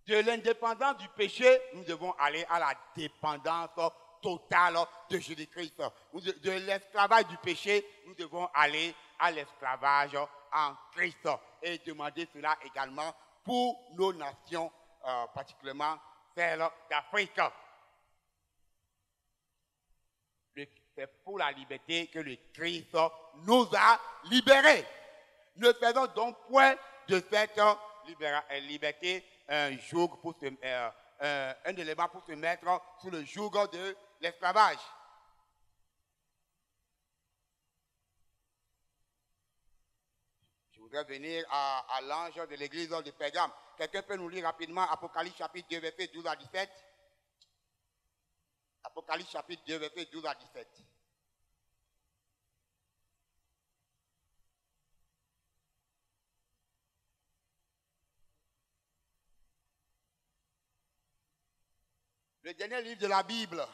De l'indépendance du péché, nous devons aller à la dépendance totale de Jésus-Christ. De l'esclavage du péché, nous devons aller à l'esclavage en Christ et demander cela également pour nos nations, particulièrement celles d'Afrique. C'est pour la liberté que le Christ nous a libérés. Ne faisons donc point de cette liberté un élément pour se mettre sous le joug de l'esclavage. Je voudrais venir à l'ange de l'église de Pergame. Quelqu'un peut nous lire rapidement Apocalypse chapitre 2, versets 12 à 17. Apocalypse chapitre 2, versets 12 à 17. Le dernier livre de la Bible,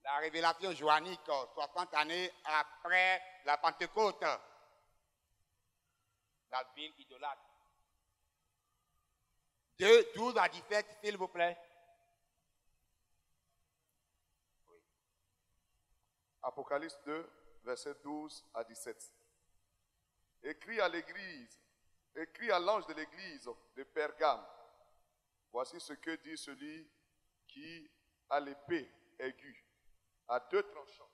la révélation johannique, 60 années après la Pentecôte, la ville idolâtre. De 12 à 17, s'il vous plaît. Oui. Apocalypse 2, versets 12 à 17. Écrit à l'église, écrit à l'ange de l'église de Pergame. Voici ce que dit celui qui a l'épée aiguë à 2 tranchants.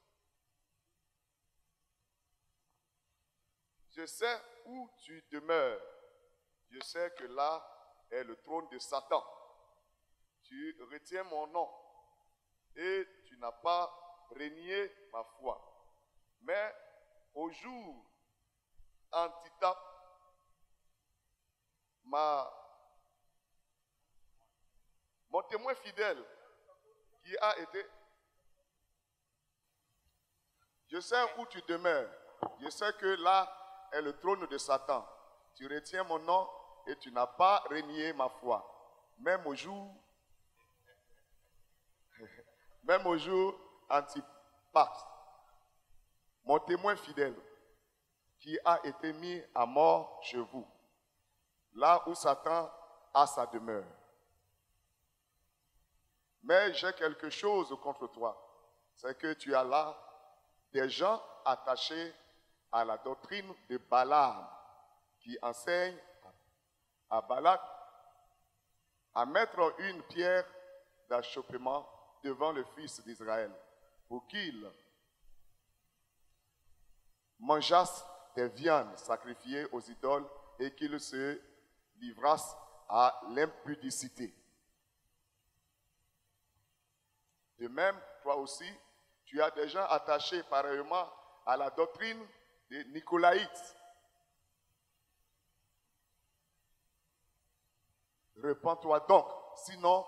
Je sais où tu demeures. Je sais que là est le trône de Satan. Tu retiens mon nom et tu n'as pas renié ma foi. Mais au jour Antipatre, mon témoin fidèle, qui a été... Je sais où tu demeures. Je sais que là est le trône de Satan. Tu retiens mon nom et tu n'as pas renié ma foi. Même au jour Antipas, mon témoin fidèle, qui a été mis à mort chez vous, là où Satan a sa demeure. Mais j'ai quelque chose contre toi, c'est que tu as là des gens attachés à la doctrine de Balaam, qui enseigne à Balak à mettre une pierre d'achoppement devant le fils d'Israël, pour qu'il mangeasse des viandes sacrifiées aux idoles et qu'il se livrasse à l'impudicité. De même, toi aussi, tu as des gens attachés pareillement à la doctrine des Nicolaïtes. Repens-toi donc, sinon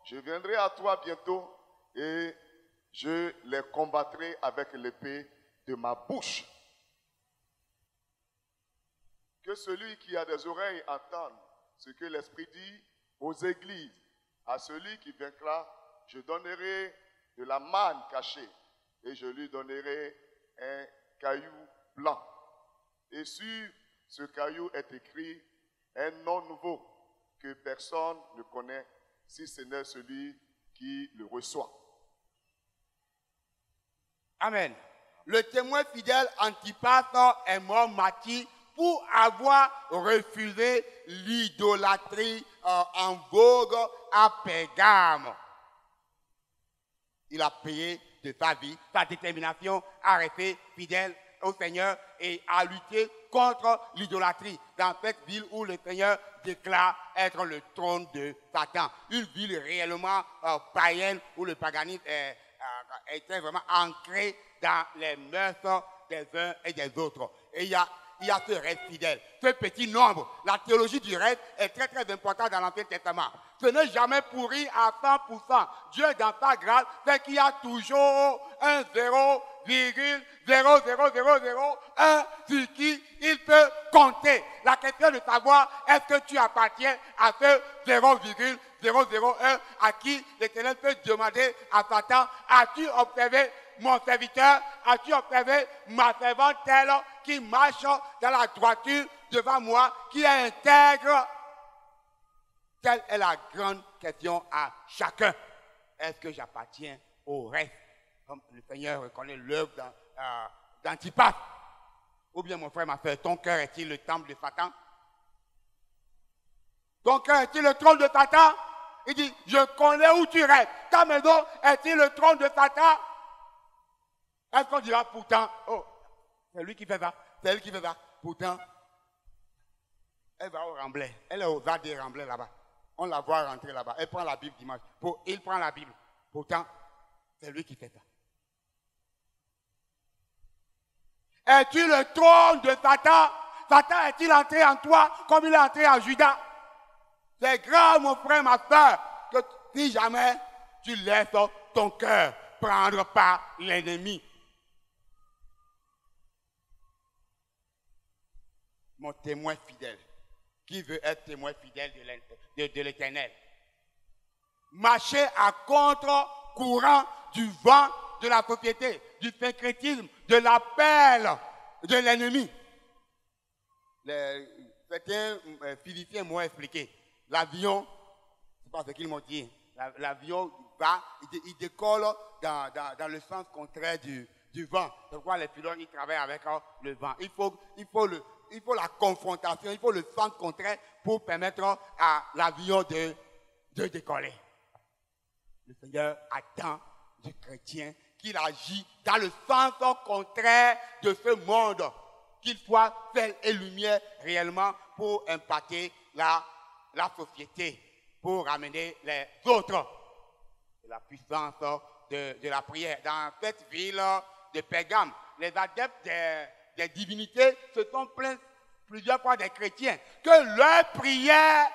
je viendrai à toi bientôt et je les combattrai avec l'épée de ma bouche. Que celui qui a des oreilles entende ce que l'Esprit dit aux églises. À celui qui vaincra, je donnerai de la manne cachée et je lui donnerai un caillou blanc. Et sur ce caillou est écrit un nom nouveau que personne ne connaît, si ce n'est celui qui le reçoit. Amen. Le témoin fidèle Antipas est mort martyr pour avoir refusé l'idolâtrie en vogue à Pérgame. Il a payé de sa vie, sa détermination à rester fidèle au Seigneur et à lutter contre l'idolâtrie dans cette ville où le Seigneur déclare être le trône de Satan. Une ville réellement païenne où le paganisme était vraiment ancré dans les mœurs des uns et des autres. Et il y a ce reste fidèle, ce petit nombre. La théologie du reste est très très importante dans l'Ancien Testament. Ce n'est jamais pourri à 100%. Dieu, dans sa grâce, fait qu'il y a toujours un 0,00001 sur qui il peut compter. La question de savoir est-ce que tu appartiens à ce 0,001 à qui l'Éternel peut demander à Satan, as-tu observé mon serviteur, as-tu observé ma servante telle qui marche dans la droiture devant moi, qui est intègre? Telle est la grande question à chacun. Est-ce que j'appartiens au reste? Comme le Seigneur reconnaît l'œuvre d'Antipas. Ou bien, mon frère, ma soeur, ton cœur est-il le temple de Satan? Ton cœur est-il le trône de Satan? Il dit, je connais où tu restes. Ta maison est-il le trône de Satan? Est-ce qu'on dira pourtant, oh, c'est lui qui fait ça, c'est elle qui fait ça. Pourtant, elle va au Remblai. Elle est aux arts des Remblais là-bas. On la voit rentrer là-bas. Elle prend la Bible dimanche. Il prend la Bible. Pourtant, c'est lui qui fait ça. Es-tu le trône de Satan? Satan est-il entré en toi comme il est entré en Judas? C'est grave, mon frère, ma soeur, que si jamais tu laisses ton cœur prendre par l'ennemi. Mon témoin fidèle, qui veut être témoin fidèle de l'Éternel. Marcher à contre-courant du vent de la société, du syncrétisme, de l'appel de l'ennemi. Certains physiciens m'ont expliqué. L'avion, c'est pas ce qu'ils m'ont dit. L'avion va, il décolle dans le sens contraire du vent. C'est pourquoi les pilotes ils travaillent avec le vent. Il faut la confrontation, il faut le sens contraire pour permettre à l'avion de décoller. Le Seigneur attend du chrétien qu'il agit dans le sens contraire de ce monde, qu'il soit sel et lumière réellement pour impacter la société, pour ramener les autres. La puissance de la prière. Dans cette ville de Pérgame, les adeptes des divinités se sont plaints plusieurs fois des chrétiens que leur prière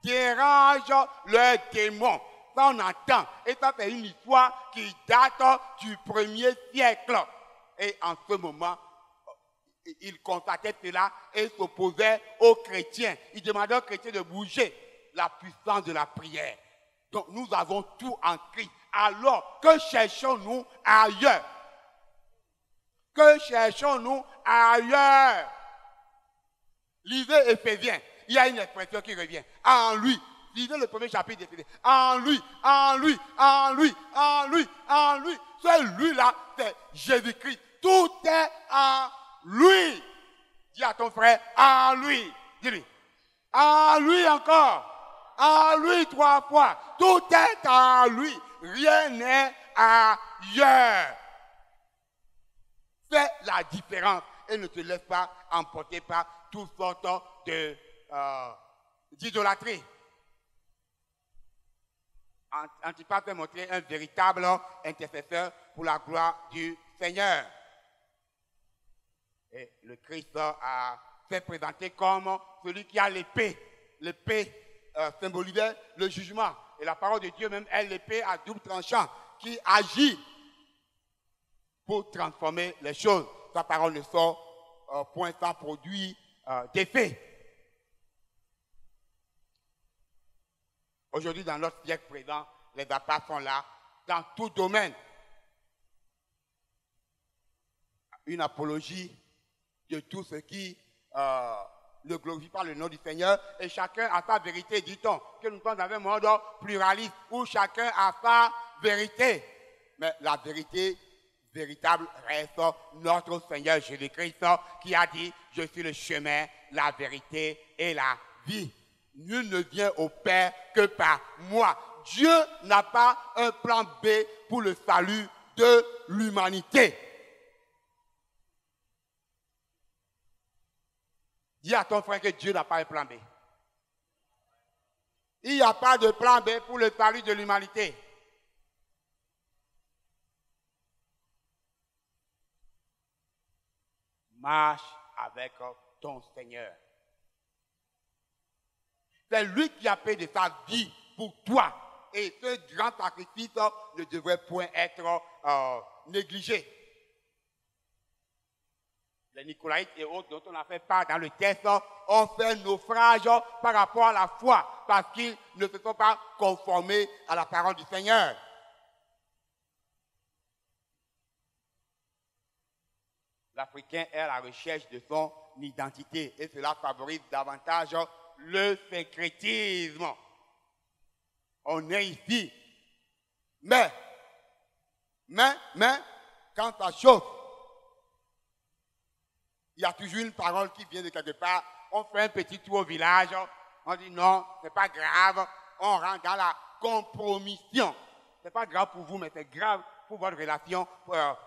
dérange leurs démons. Ça, on entend. Et ça, c'est une histoire qui date du 1er siècle. Et en ce moment, il constatait cela et s'opposait aux chrétiens. Il demandait aux chrétiens de bouger la puissance de la prière. Donc, nous avons tout en Christ. Alors, que cherchons-nous ailleurs? Que cherchons-nous ailleurs? Lisez Éphésiens. Il y a une expression qui revient. En lui. Lisez le premier chapitre d'Éphésiens. En lui, en lui, en lui, en lui, en lui. C'est lui-là, c'est Jésus-Christ. Tout est en lui. Dis à ton frère, en lui. Dis-lui. En lui encore. En lui 3 fois. Tout est en lui. Rien n'est ailleurs. Fais la différence et ne te laisse pas emporter par toutes sortes d'idolâtrie. Antipas peut montrer un véritable intercesseur pour la gloire du Seigneur. Et le Christ a fait présenter comme celui qui a l'épée. L'épée symbolisait le jugement. Et la parole de Dieu même est l'épée à double tranchant qui agit pour transformer les choses. Sa parole ne sort point sans produit d'effet. Aujourd'hui, dans notre siècle présent, les appareils sont là dans tout domaine. Une apologie de tout ce qui ne glorifie pas le nom du Seigneur. Et chacun a sa vérité, dit-on. Que nous sommes dans un monde pluraliste où chacun a sa vérité. Mais la vérité véritable reste notre Seigneur Jésus-Christ qui a dit « Je suis le chemin, la vérité et la vie ». Nul ne vient au Père que par moi. Dieu n'a pas un plan B pour le salut de l'humanité. Dis à ton frère que Dieu n'a pas un plan B. Il n'y a pas de plan B pour le salut de l'humanité. Marche avec ton Seigneur. C'est lui qui a payé de sa vie pour toi. Et ce grand sacrifice ne devrait point être négligé. Les Nicolaïtes et autres dont on a fait part dans le texte ont fait naufrage par rapport à la foi parce qu'ils ne se sont pas conformés à la parole du Seigneur. L'Africain est à la recherche de son identité et cela favorise davantage le syncrétisme. On est ici. Mais, quand ça chauffe, il y a toujours une parole qui vient de quelque part. On fait un petit tour au village. On dit non, c'est pas grave. On rentre dans la compromission. C'est pas grave pour vous, mais c'est grave pour votre relation,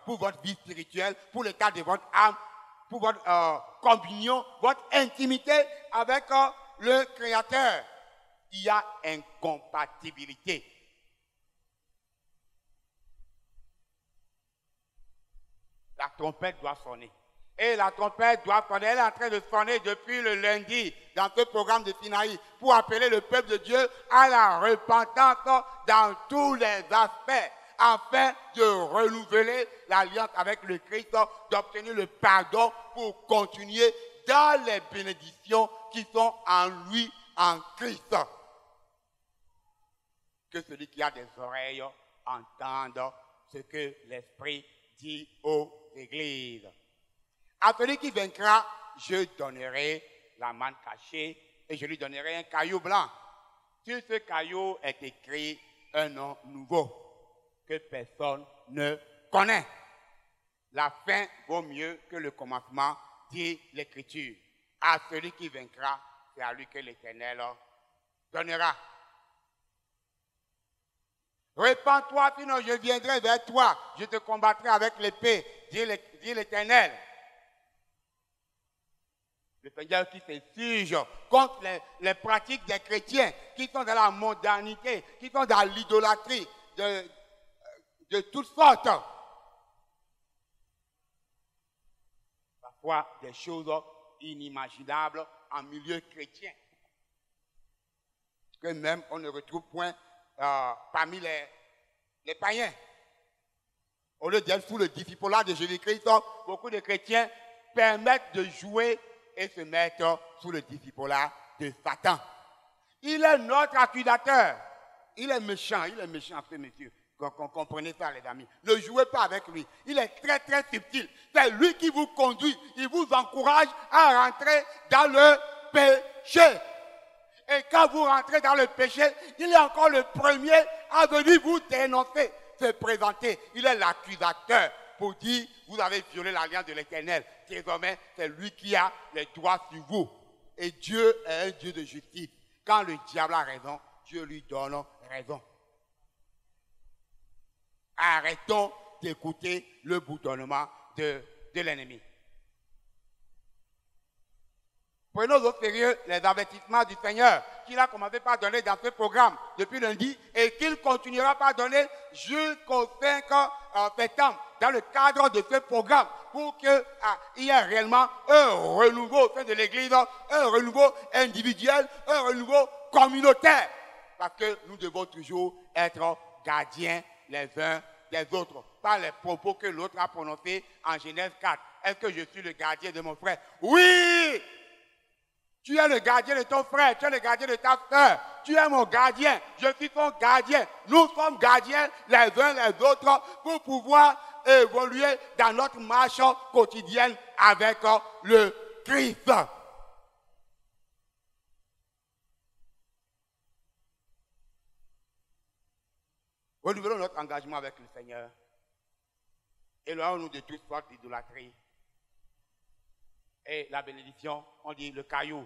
pour votre vie spirituelle, pour l'état de votre âme, pour votre communion, votre intimité avec le Créateur. Il y a incompatibilité. La trompette doit sonner. Et la trompette doit sonner. Elle est en train de sonner depuis le lundi dans ce programme de Sinaï pour appeler le peuple de Dieu à la repentance dans tous les aspects afin de renouveler l'alliance avec le Christ, d'obtenir le pardon pour continuer dans les bénédictions qui sont en lui, en Christ. Que celui qui a des oreilles entende ce que l'Esprit dit aux églises. À celui qui vaincra, je donnerai la manne cachée et je lui donnerai un caillou blanc. Sur ce caillou est écrit un nom nouveau que personne ne connaît. La fin vaut mieux que le commencement, dit l'Écriture. À celui qui vaincra, c'est à lui que l'Éternel donnera. Répands-toi, sinon je viendrai vers toi. Je te combattrai avec l'épée, dit l'Éternel. Le Seigneur qui s'insurge contre les pratiques des chrétiens qui sont dans la mondanité, qui sont dans l'idolâtrie de toutes sortes. Parfois des choses inimaginables en milieu chrétien. Que même on ne retrouve point parmi les païens. Au lieu d'être sous le discipulat de Jésus-Christ, beaucoup de chrétiens permettent de jouer et se mettre sous le discipulat de Satan. Il est notre accusateur. Il est méchant, ce monsieur. Comprenez ça, les amis. Ne jouez pas avec lui. Il est très, très subtil. C'est lui qui vous conduit. Il vous encourage à rentrer dans le péché. Et quand vous rentrez dans le péché, il est encore le premier à venir vous dénoncer, se présenter. Il est l'accusateur pour dire, vous avez violé l'alliance de l'Éternel. Désormais, c'est lui qui a les droits sur vous. Et Dieu est un Dieu de justice. Quand le diable a raison, Dieu lui donne raison. Arrêtons d'écouter le bourdonnement de l'ennemi. Prenons au sérieux les avertissements du Seigneur qu'il a commencé par donner dans ce programme depuis lundi et qu'il continuera par donner jusqu'au 5 septembre dans le cadre de ce programme pour qu'il y ait réellement un renouveau au sein de l'Église, un renouveau individuel, un renouveau communautaire. Parce que nous devons toujours être gardiens les uns des autres, par les propos que l'autre a prononcés en Genèse 4. Est-ce que je suis le gardien de mon frère? Oui! Tu es le gardien de ton frère, tu es le gardien de ta soeur, tu es mon gardien, je suis ton gardien. Nous sommes gardiens les uns les autres pour pouvoir évoluer dans notre marche quotidienne avec le Christ. Renouvelons notre engagement avec le Seigneur. Éloignons-nous de toute sorte d'idolâtrie. Et la bénédiction, on dit le caillou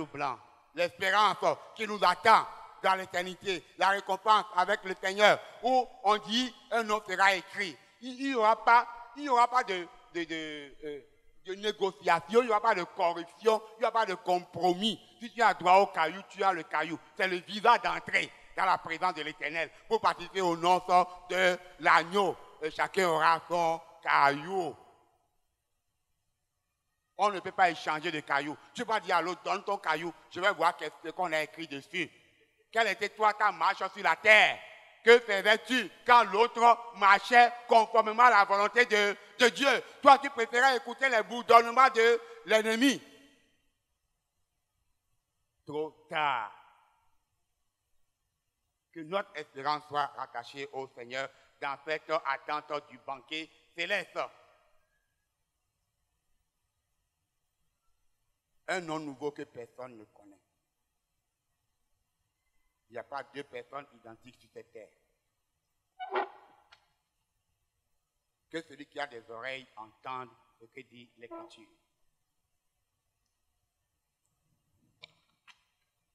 blanc. L'espérance qui nous attend dans l'éternité. La récompense avec le Seigneur. Où on dit un nom sera écrit. Il n'y aura pas de négociation, il n'y aura pas de corruption, il n'y aura pas de compromis. Si tu as droit au caillou, tu as le caillou. C'est le visa d'entrée dans la présence de l'Éternel pour participer au nom de l'agneau. Chacun aura son caillou. On ne peut pas échanger de cailloux. Tu vas dire à l'autre, donne ton caillou, je vais voir ce qu'on a écrit dessus. Quelle était toi ta marche sur la terre? Que faisais-tu quand l'autre marchait conformément à la volonté de Dieu? Toi, tu préférais écouter les bourdonnements de l'ennemi. Trop tard. Que notre espérance soit rattachée au Seigneur dans cette attente du banquet céleste. Un nom nouveau que personne ne connaît. Il n'y a pas deux personnes identiques sur cette terre. Que celui qui a des oreilles entende ce que dit l'Écriture.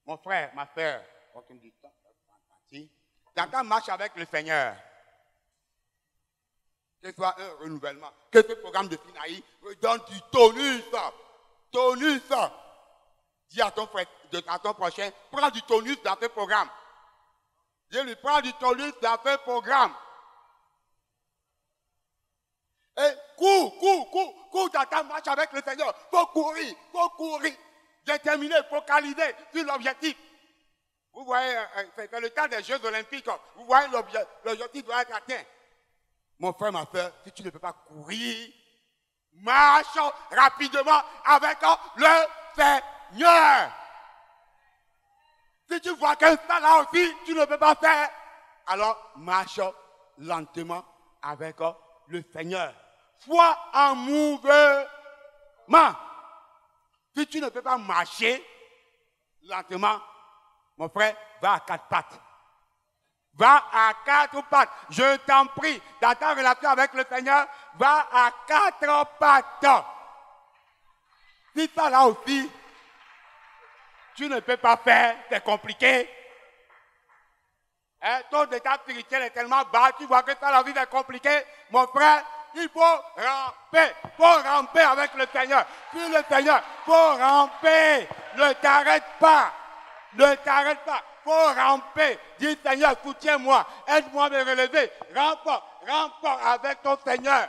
Mon frère, ma soeur, dans ta marche avec le Seigneur, que ce soit un renouvellement, que ce programme de Sinaï donne du tonus. Tonus. Dis à ton frère, à ton prochain, prends du tonus dans ce programme. Je lui prends du tonus dans ce programme. Et cours dans ta marche avec le Seigneur. Faut courir. Déterminé, focalisé sur l'objectif. Vous voyez, c'est le temps des Jeux Olympiques. Vous voyez, l'objectif doit être atteint. Mon frère, ma soeur, si tu ne peux pas courir, marche rapidement avec le Seigneur. Si tu vois que ça là aussi, tu ne peux pas faire, alors marche lentement avec le Seigneur. Sois en mouvement. Si tu ne peux pas marcher lentement, mon frère, va à quatre pattes. Va à quatre pattes. Je t'en prie, dans ta relation avec le Seigneur, va à quatre pattes. Si ça là aussi, tu ne peux pas faire, c'est compliqué. Ton état spirituel est tellement bas, tu vois que ça là aussi c'est compliqué. Mon frère, il faut ramper avec le Seigneur. Sur le Seigneur, il faut ramper. Ne t'arrête pas. Faut ramper. Dis Seigneur, soutiens-moi. Aide-moi à me relever. Rampe avec ton Seigneur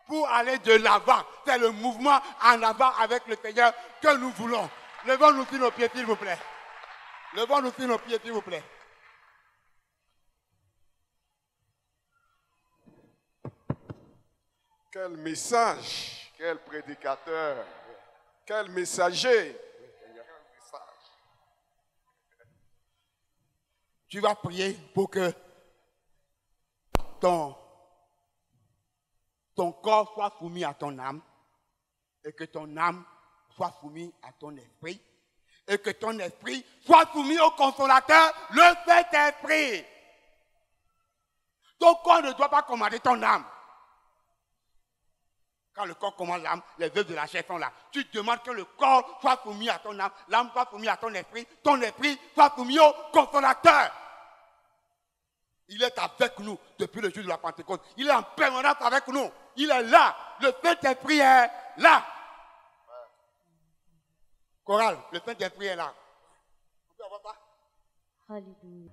pour aller de l'avant. C'est le mouvement en avant avec le Seigneur que nous voulons. Levons-nous sur nos pieds, s'il vous plaît. Quel message. Quel prédicateur. Quel messager. Tu vas prier pour que ton corps soit soumis à ton âme et que ton âme soit soumise à ton esprit et que ton esprit soit soumis au consolateur, le Saint-Esprit. Ton corps ne doit pas commander ton âme. Quand le corps commande l'âme, les œuvres de la chair sont là. Tu demandes que le corps soit soumis à ton âme, l'âme soit soumise à ton esprit soit soumis au consolateur. Il est avec nous depuis le jour de la Pentecôte. Il est en permanence avec nous. Il est là. Le Saint-Esprit est là. Chorale, le Saint-Esprit est là. On peut avoir ça? Alléluia.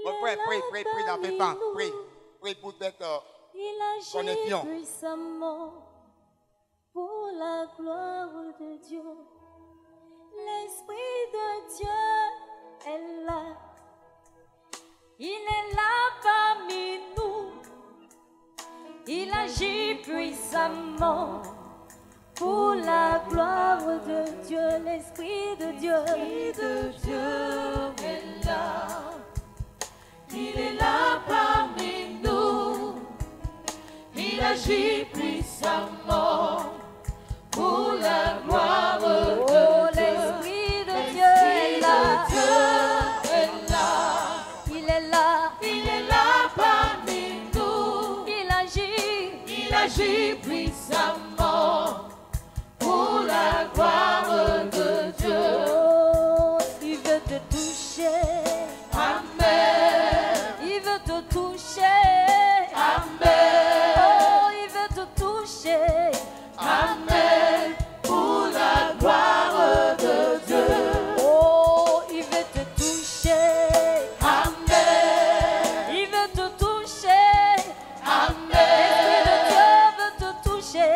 Mon frère, prie dans tes temps. Prie pour cette connexion. Il agit puissamment pour la gloire de Dieu. L'Esprit de Dieu est là. Il est là parmi nous. Il agit puissamment pour la gloire de Dieu. L'Esprit de Dieu est là. Il est là parmi nous. Il agit puissamment pour la gloire de Dieu. L'Esprit de Dieu est là. Il est là parmi nous. Il agit puissamment pour la gloire de Dieu. Oh, il veut te toucher. Amen. Il veut te toucher. Amen. Oh, il veut te toucher. Amen. Pour la gloire de Dieu. Oh, il veut te toucher. Amen. Il veut te toucher. Amen. L'Esprit de Dieu veut te toucher.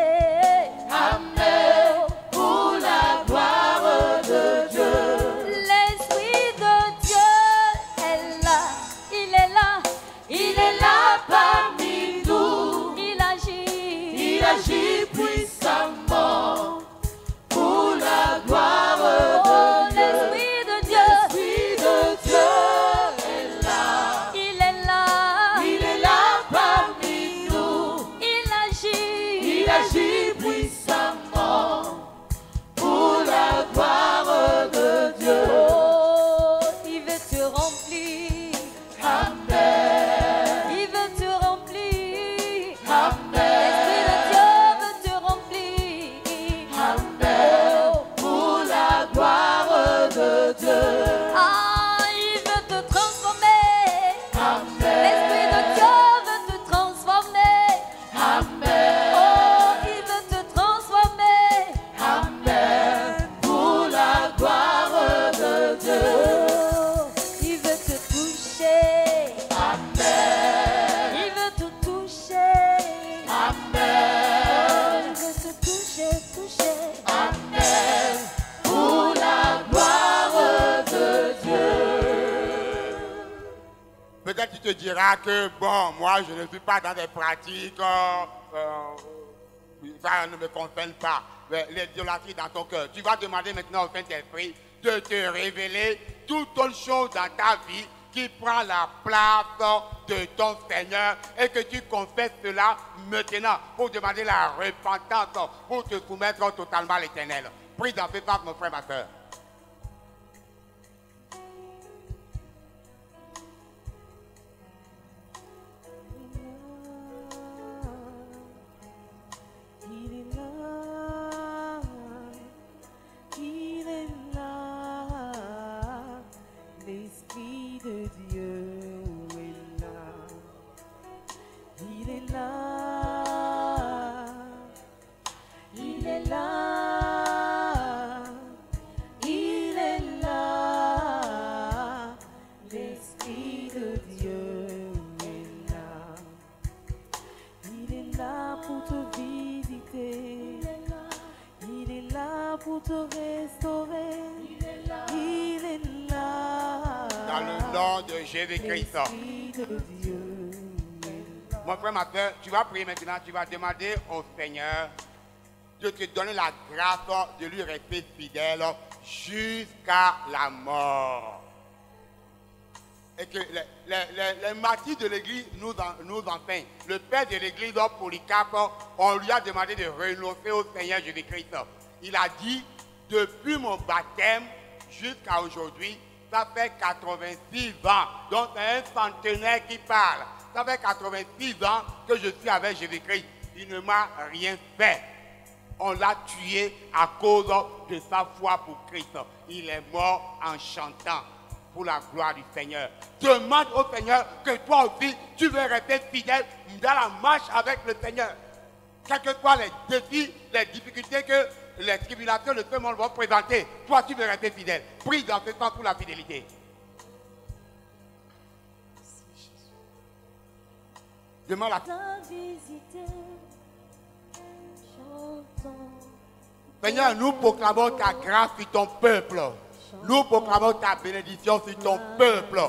Amen. Pour la gloire de Dieu. L'Esprit de Dieu est là. Il est là. Il est là parmi nous. Il agit puissamment pour la gloire de Dieu. L'Esprit de Dieu est là. Il est là parmi nous. Il agit puissamment pour la gloire de Dieu. Oh, il veut te remplir. Amen. Il veut te remplir. Amen. L'Esprit de Dieu veut te remplir. Amen. Oh, pour la gloire de Dieu. Ah, il veut te transformer. Amen. L'Esprit de Dieu veut te transformer. Amen. Oh, il veut te transformer. Amen. Pour la gloire de Dieu. Il veut te toucher. Amen. Il veut te toucher. Amen. Il veut te toucher. Amen. Pour la gloire de Dieu. Peut-être tu te diras que, bon, moi je ne suis pas dans des pratiques, ça ne me concerne pas, l'idolâtrie dans ton cœur. Tu vas demander maintenant au Saint-Esprit de te révéler toute autre chose dans ta vie qui prend la place de ton Seigneur et que tu confesses cela maintenant pour demander la repentance, pour te soumettre totalement à l'Éternel. Prie dans ce sens, mon frère, ma soeur. Il est là, il est là, l'Esprit de Dieu est là, il est là, il est là, il est là, l'Esprit de Dieu est là. Il est là pour te visiter. Il est là pour te restaurer. Il est là. Dans le nom de Jésus-Christ. L'Esprit de Dieu est là. Mon frère, ma soeur, tu vas prier maintenant, tu vas demander au Seigneur de te donner la grâce de lui rester fidèle jusqu'à la mort. Et que les martyrs de l'église nous enseignent. Le père de l'église, Polycarpe, on lui a demandé de renoncer au Seigneur Jésus-Christ. Il a dit, depuis mon baptême jusqu'à aujourd'hui, ça fait 86 ans. Donc c'est un centenaire qui parle. Ça fait 86 ans que je suis avec Jésus-Christ. Il ne m'a rien fait. On l'a tué à cause de sa foi pour Christ. Il est mort en chantant pour la gloire du Seigneur. Demande au Seigneur que toi aussi, tu veux rester fidèle dans la marche avec le Seigneur. Quels que soient les défis, les difficultés que les tribulations de ce monde vont présenter, toi tu veux rester fidèle. Prie dans ce sens pour la fidélité. Demande la... Seigneur, nous proclamons ta grâce sur ton peuple. Nous proclamons ta bénédiction sur ton peuple.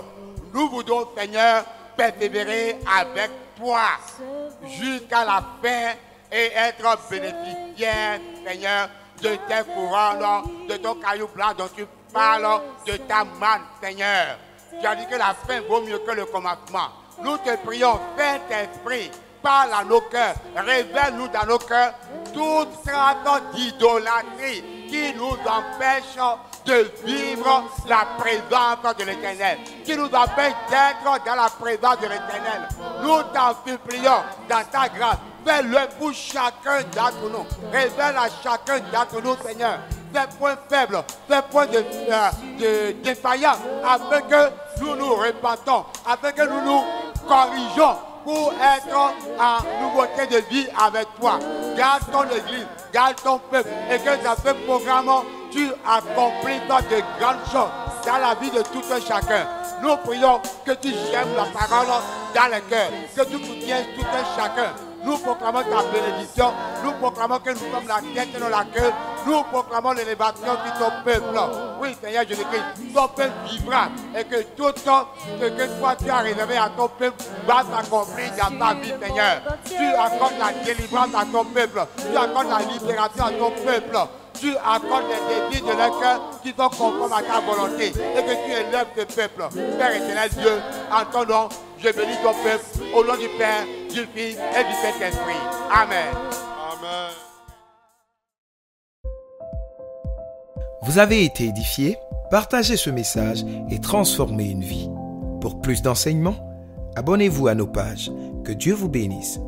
Nous voudrons, Seigneur, persévérer avec toi jusqu'à la fin et être bénéficiaire, Seigneur, de tes couronnes, de ton caillou blanc dont tu parles, de ta manne, Seigneur. Tu as dit que la fin vaut mieux que le commencement. Nous te prions, Saint-Esprit, parle à nos cœurs, révèle-nous dans nos cœurs toute trace d'idolâtrie qui nous empêche de vivre la présence de l'Éternel, qui nous empêche d'être dans la présence de l'Éternel. Nous t'en supplions dans ta grâce. Fais-le pour chacun d'entre nous. Révèle à chacun d'entre nous, Seigneur, ces points faibles, ces points de défaillance, afin que nous nous repentons, afin que nous nous corrigeons pour être en nouveauté de vie avec toi. Garde ton église, garde ton peuple, et que dans ce programme, tu accomplis de grandes choses dans la vie de tout un chacun. Nous prions que tu gèmes la parole dans les cœurs, que tu soutiennes tout un chacun. Nous proclamons ta bénédiction, nous proclamons que nous sommes la tête et non la queue, nous proclamons l'élévation de ton peuple. Oui, Seigneur Jésus-Christ, ton peuple vivra et que tout ce que toi tu as réservé à ton peuple va s'accomplir dans ta vie, Seigneur. Tu accordes la délivrance à ton peuple, tu accordes la libération à ton peuple. Tu accordes les désirs de leur cœur qui sont conformes à ta volonté et que tu élèves ce peuple. Père éternel Dieu, en ton nom, je bénis ton peuple au nom du Père, du Fils et du Saint-Esprit. Amen. Amen. Vous avez été édifié? Partagez ce message et transformez une vie. Pour plus d'enseignements, abonnez-vous à nos pages. Que Dieu vous bénisse.